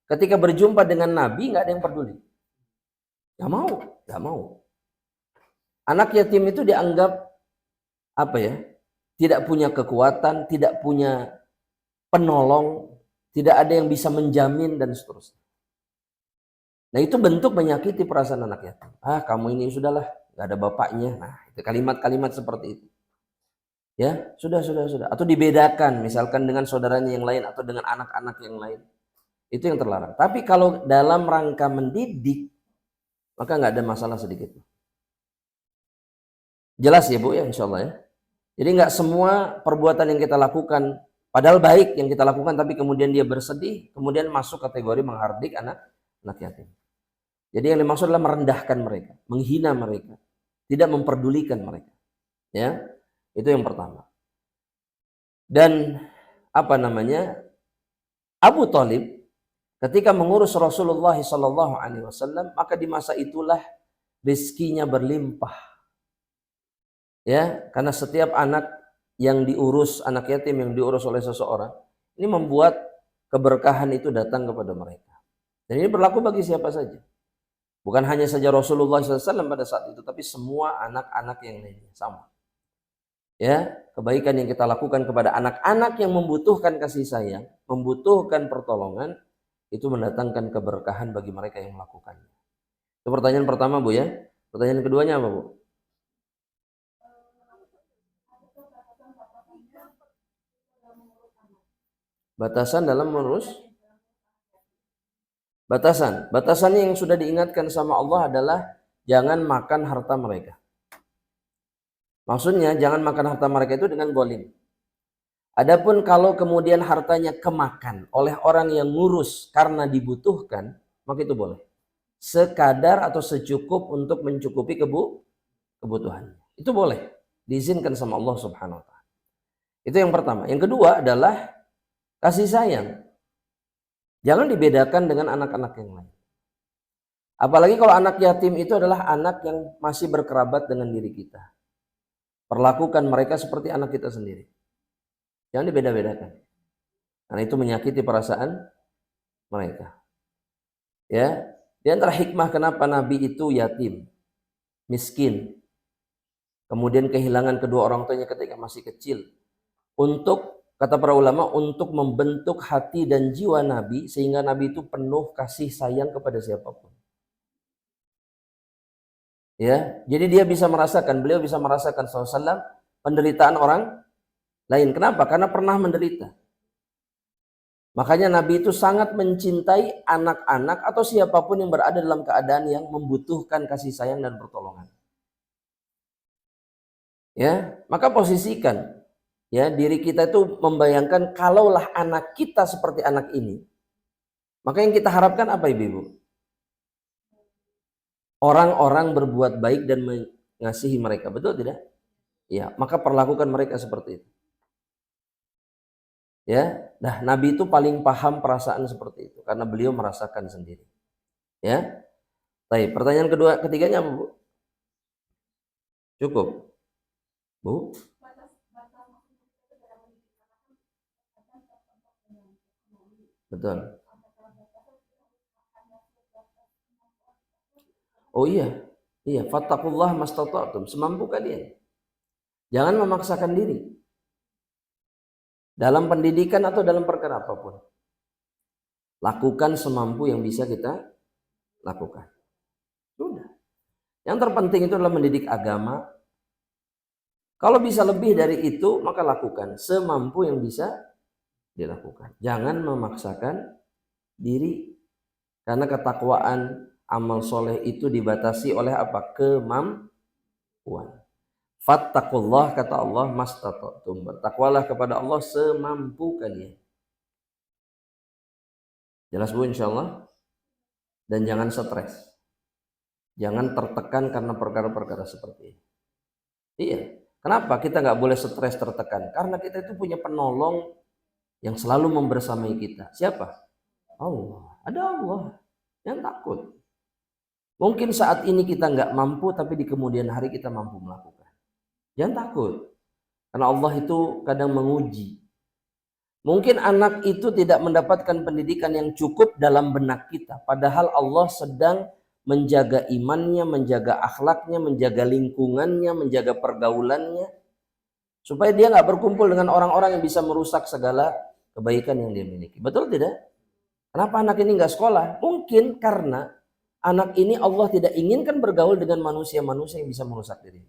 ketika berjumpa dengan Nabi nggak ada yang peduli, nggak mau. Anak yatim itu dianggap apa ya? Tidak punya kekuatan, tidak punya penolong, tidak ada yang bisa menjamin dan seterusnya. Nah, itu bentuk menyakiti perasaan anak yatim. Ah, kamu ini sudahlah, nggak ada bapaknya. Nah, itu kalimat-kalimat seperti itu. Ya, sudah. Atau dibedakan, misalkan dengan saudaranya yang lain atau dengan anak-anak yang lain. Itu yang terlarang. Tapi kalau dalam rangka mendidik, maka nggak ada masalah sedikit. Jelas ya Bu ya, insya Allah ya. Jadi nggak semua perbuatan yang kita lakukan, padahal baik yang kita lakukan, tapi kemudian dia bersedih, kemudian masuk kategori menghardik anak yatim. Jadi yang dimaksud adalah merendahkan mereka, menghina mereka, tidak memperdulikan mereka. Ya, itu yang pertama. Dan Abu Thalib ketika mengurus Rasulullah SAW, maka di masa itulah rezekinya berlimpah. Ya, karena setiap anak yang diurus, anak yatim yang diurus oleh seseorang, ini membuat keberkahan itu datang kepada mereka. Dan ini berlaku bagi siapa saja. Bukan hanya saja Rasulullah SAW pada saat itu, tapi semua anak-anak yang lainnya sama. Ya, kebaikan yang kita lakukan kepada anak-anak yang membutuhkan kasih sayang, membutuhkan pertolongan, itu mendatangkan keberkahan bagi mereka yang melakukannya. Itu pertanyaan pertama Bu ya. Pertanyaan keduanya apa Bu? Batasan dalam mengurus? Batasannya yang sudah diingatkan sama Allah adalah jangan makan harta mereka. Maksudnya jangan makan harta mereka itu dengan zalim. Adapun kalau kemudian hartanya kemakan oleh orang yang ngurus karena dibutuhkan, maka itu boleh. Sekadar atau secukup untuk mencukupi kebutuhan. Itu boleh. Diizinkan sama Allah Subhanahu wa taala. Itu yang pertama. Yang kedua adalah kasih sayang. Jangan dibedakan dengan anak-anak yang lain. Apalagi kalau anak yatim itu adalah anak yang masih berkerabat dengan diri kita. Perlakukan mereka seperti anak kita sendiri. Jangan dibeda-bedakan. Karena itu menyakiti perasaan mereka. Ya, di antara hikmah kenapa Nabi itu yatim, miskin, kemudian kehilangan kedua orang tuanya ketika masih kecil. Untuk, kata para ulama, untuk membentuk hati dan jiwa Nabi sehingga Nabi itu penuh kasih sayang kepada siapapun. Ya, jadi beliau bisa merasakan SAW penderitaan orang lain. Kenapa? Karena pernah menderita. Makanya Nabi itu sangat mencintai anak-anak atau siapapun yang berada dalam keadaan yang membutuhkan kasih sayang dan pertolongan. Ya, maka posisikan ya diri kita itu membayangkan kalaulah anak kita seperti anak ini, maka yang kita harapkan apa Ibu? Orang-orang berbuat baik dan mengasihi mereka, betul tidak? Ya, maka perlakukan mereka seperti itu. Ya, nah Nabi itu paling paham perasaan seperti itu karena beliau merasakan sendiri. Ya, baik. Pertanyaan ketiganya apa Bu? Cukup, Bu? Betul. Oh iya, fattaqullah mastata'tum, semampu kalian. Jangan memaksakan diri dalam pendidikan atau dalam perkara apapun. Lakukan semampu yang bisa kita lakukan. Sudah. Yang terpenting itu adalah mendidik agama. Kalau bisa lebih dari itu, maka lakukan semampu yang bisa dilakukan. Jangan memaksakan diri. Karena ketakwaan, amal soleh itu dibatasi oleh apa? Kemampuan. Fattaqullah, kata Allah, mastata'tum. Bertakwalah kepada Allah semampu kalian. Jelas Bu insyaallah? Dan jangan stres. Jangan tertekan karena perkara-perkara seperti ini. Iya. Kenapa kita nggak boleh stres tertekan? Karena kita itu punya penolong yang selalu membersamai kita. Siapa? Allah. Ada Allah. Jangan takut. Mungkin saat ini kita nggak mampu, tapi di kemudian hari kita mampu melakukan. Jangan takut. Karena Allah itu kadang menguji. Mungkin anak itu tidak mendapatkan pendidikan yang cukup dalam benak kita. Padahal Allah sedang menjaga imannya, menjaga akhlaknya, menjaga lingkungannya, menjaga pergaulannya. supaya dia nggak berkumpul dengan orang-orang yang bisa merusak segala kebaikan yang dia miliki. Betul tidak? Kenapa anak ini nggak sekolah? Mungkin karena anak ini Allah tidak inginkan bergaul dengan manusia-manusia yang bisa merusak diri.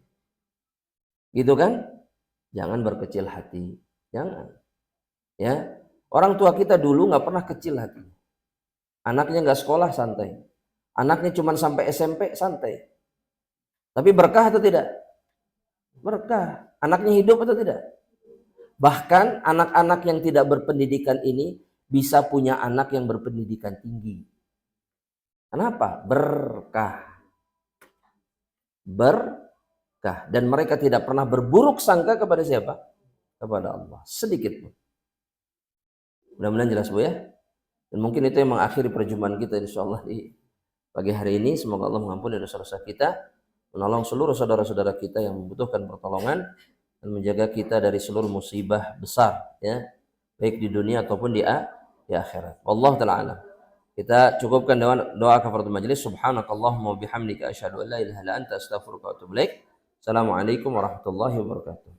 Gitu kan? Jangan berkecil hati. Jangan. Ya, orang tua kita dulu nggak pernah kecil hati. Anaknya nggak sekolah santai. Anaknya cuma sampai SMP santai. Tapi berkah atau tidak? Berkah. Anaknya hidup atau tidak? Bahkan anak-anak yang tidak berpendidikan ini bisa punya anak yang berpendidikan tinggi. Kenapa? Berkah. Berkah. Dan mereka tidak pernah berburuk sangka kepada siapa? Kepada Allah. Sedikit pun. Mudah-mudahan jelas Bu ya. Dan mungkin itu yang mengakhiri perjumpaan kita insyaallah di pagi hari ini. Semoga Allah mengampuni dosa-dosa kita, menolong seluruh saudara-saudara kita yang membutuhkan pertolongan, dan menjaga kita dari seluruh musibah besar ya, baik di dunia ataupun di akhirat. Wallahu taala alam. Kita cukupkan doa kafaratul majelis. Subhanakallahumma wa bihamdika asyhadu an la ilaha illa anta astaghfiruka wa atubu ilaik. Assalamualaikum warahmatullahi wabarakatuh.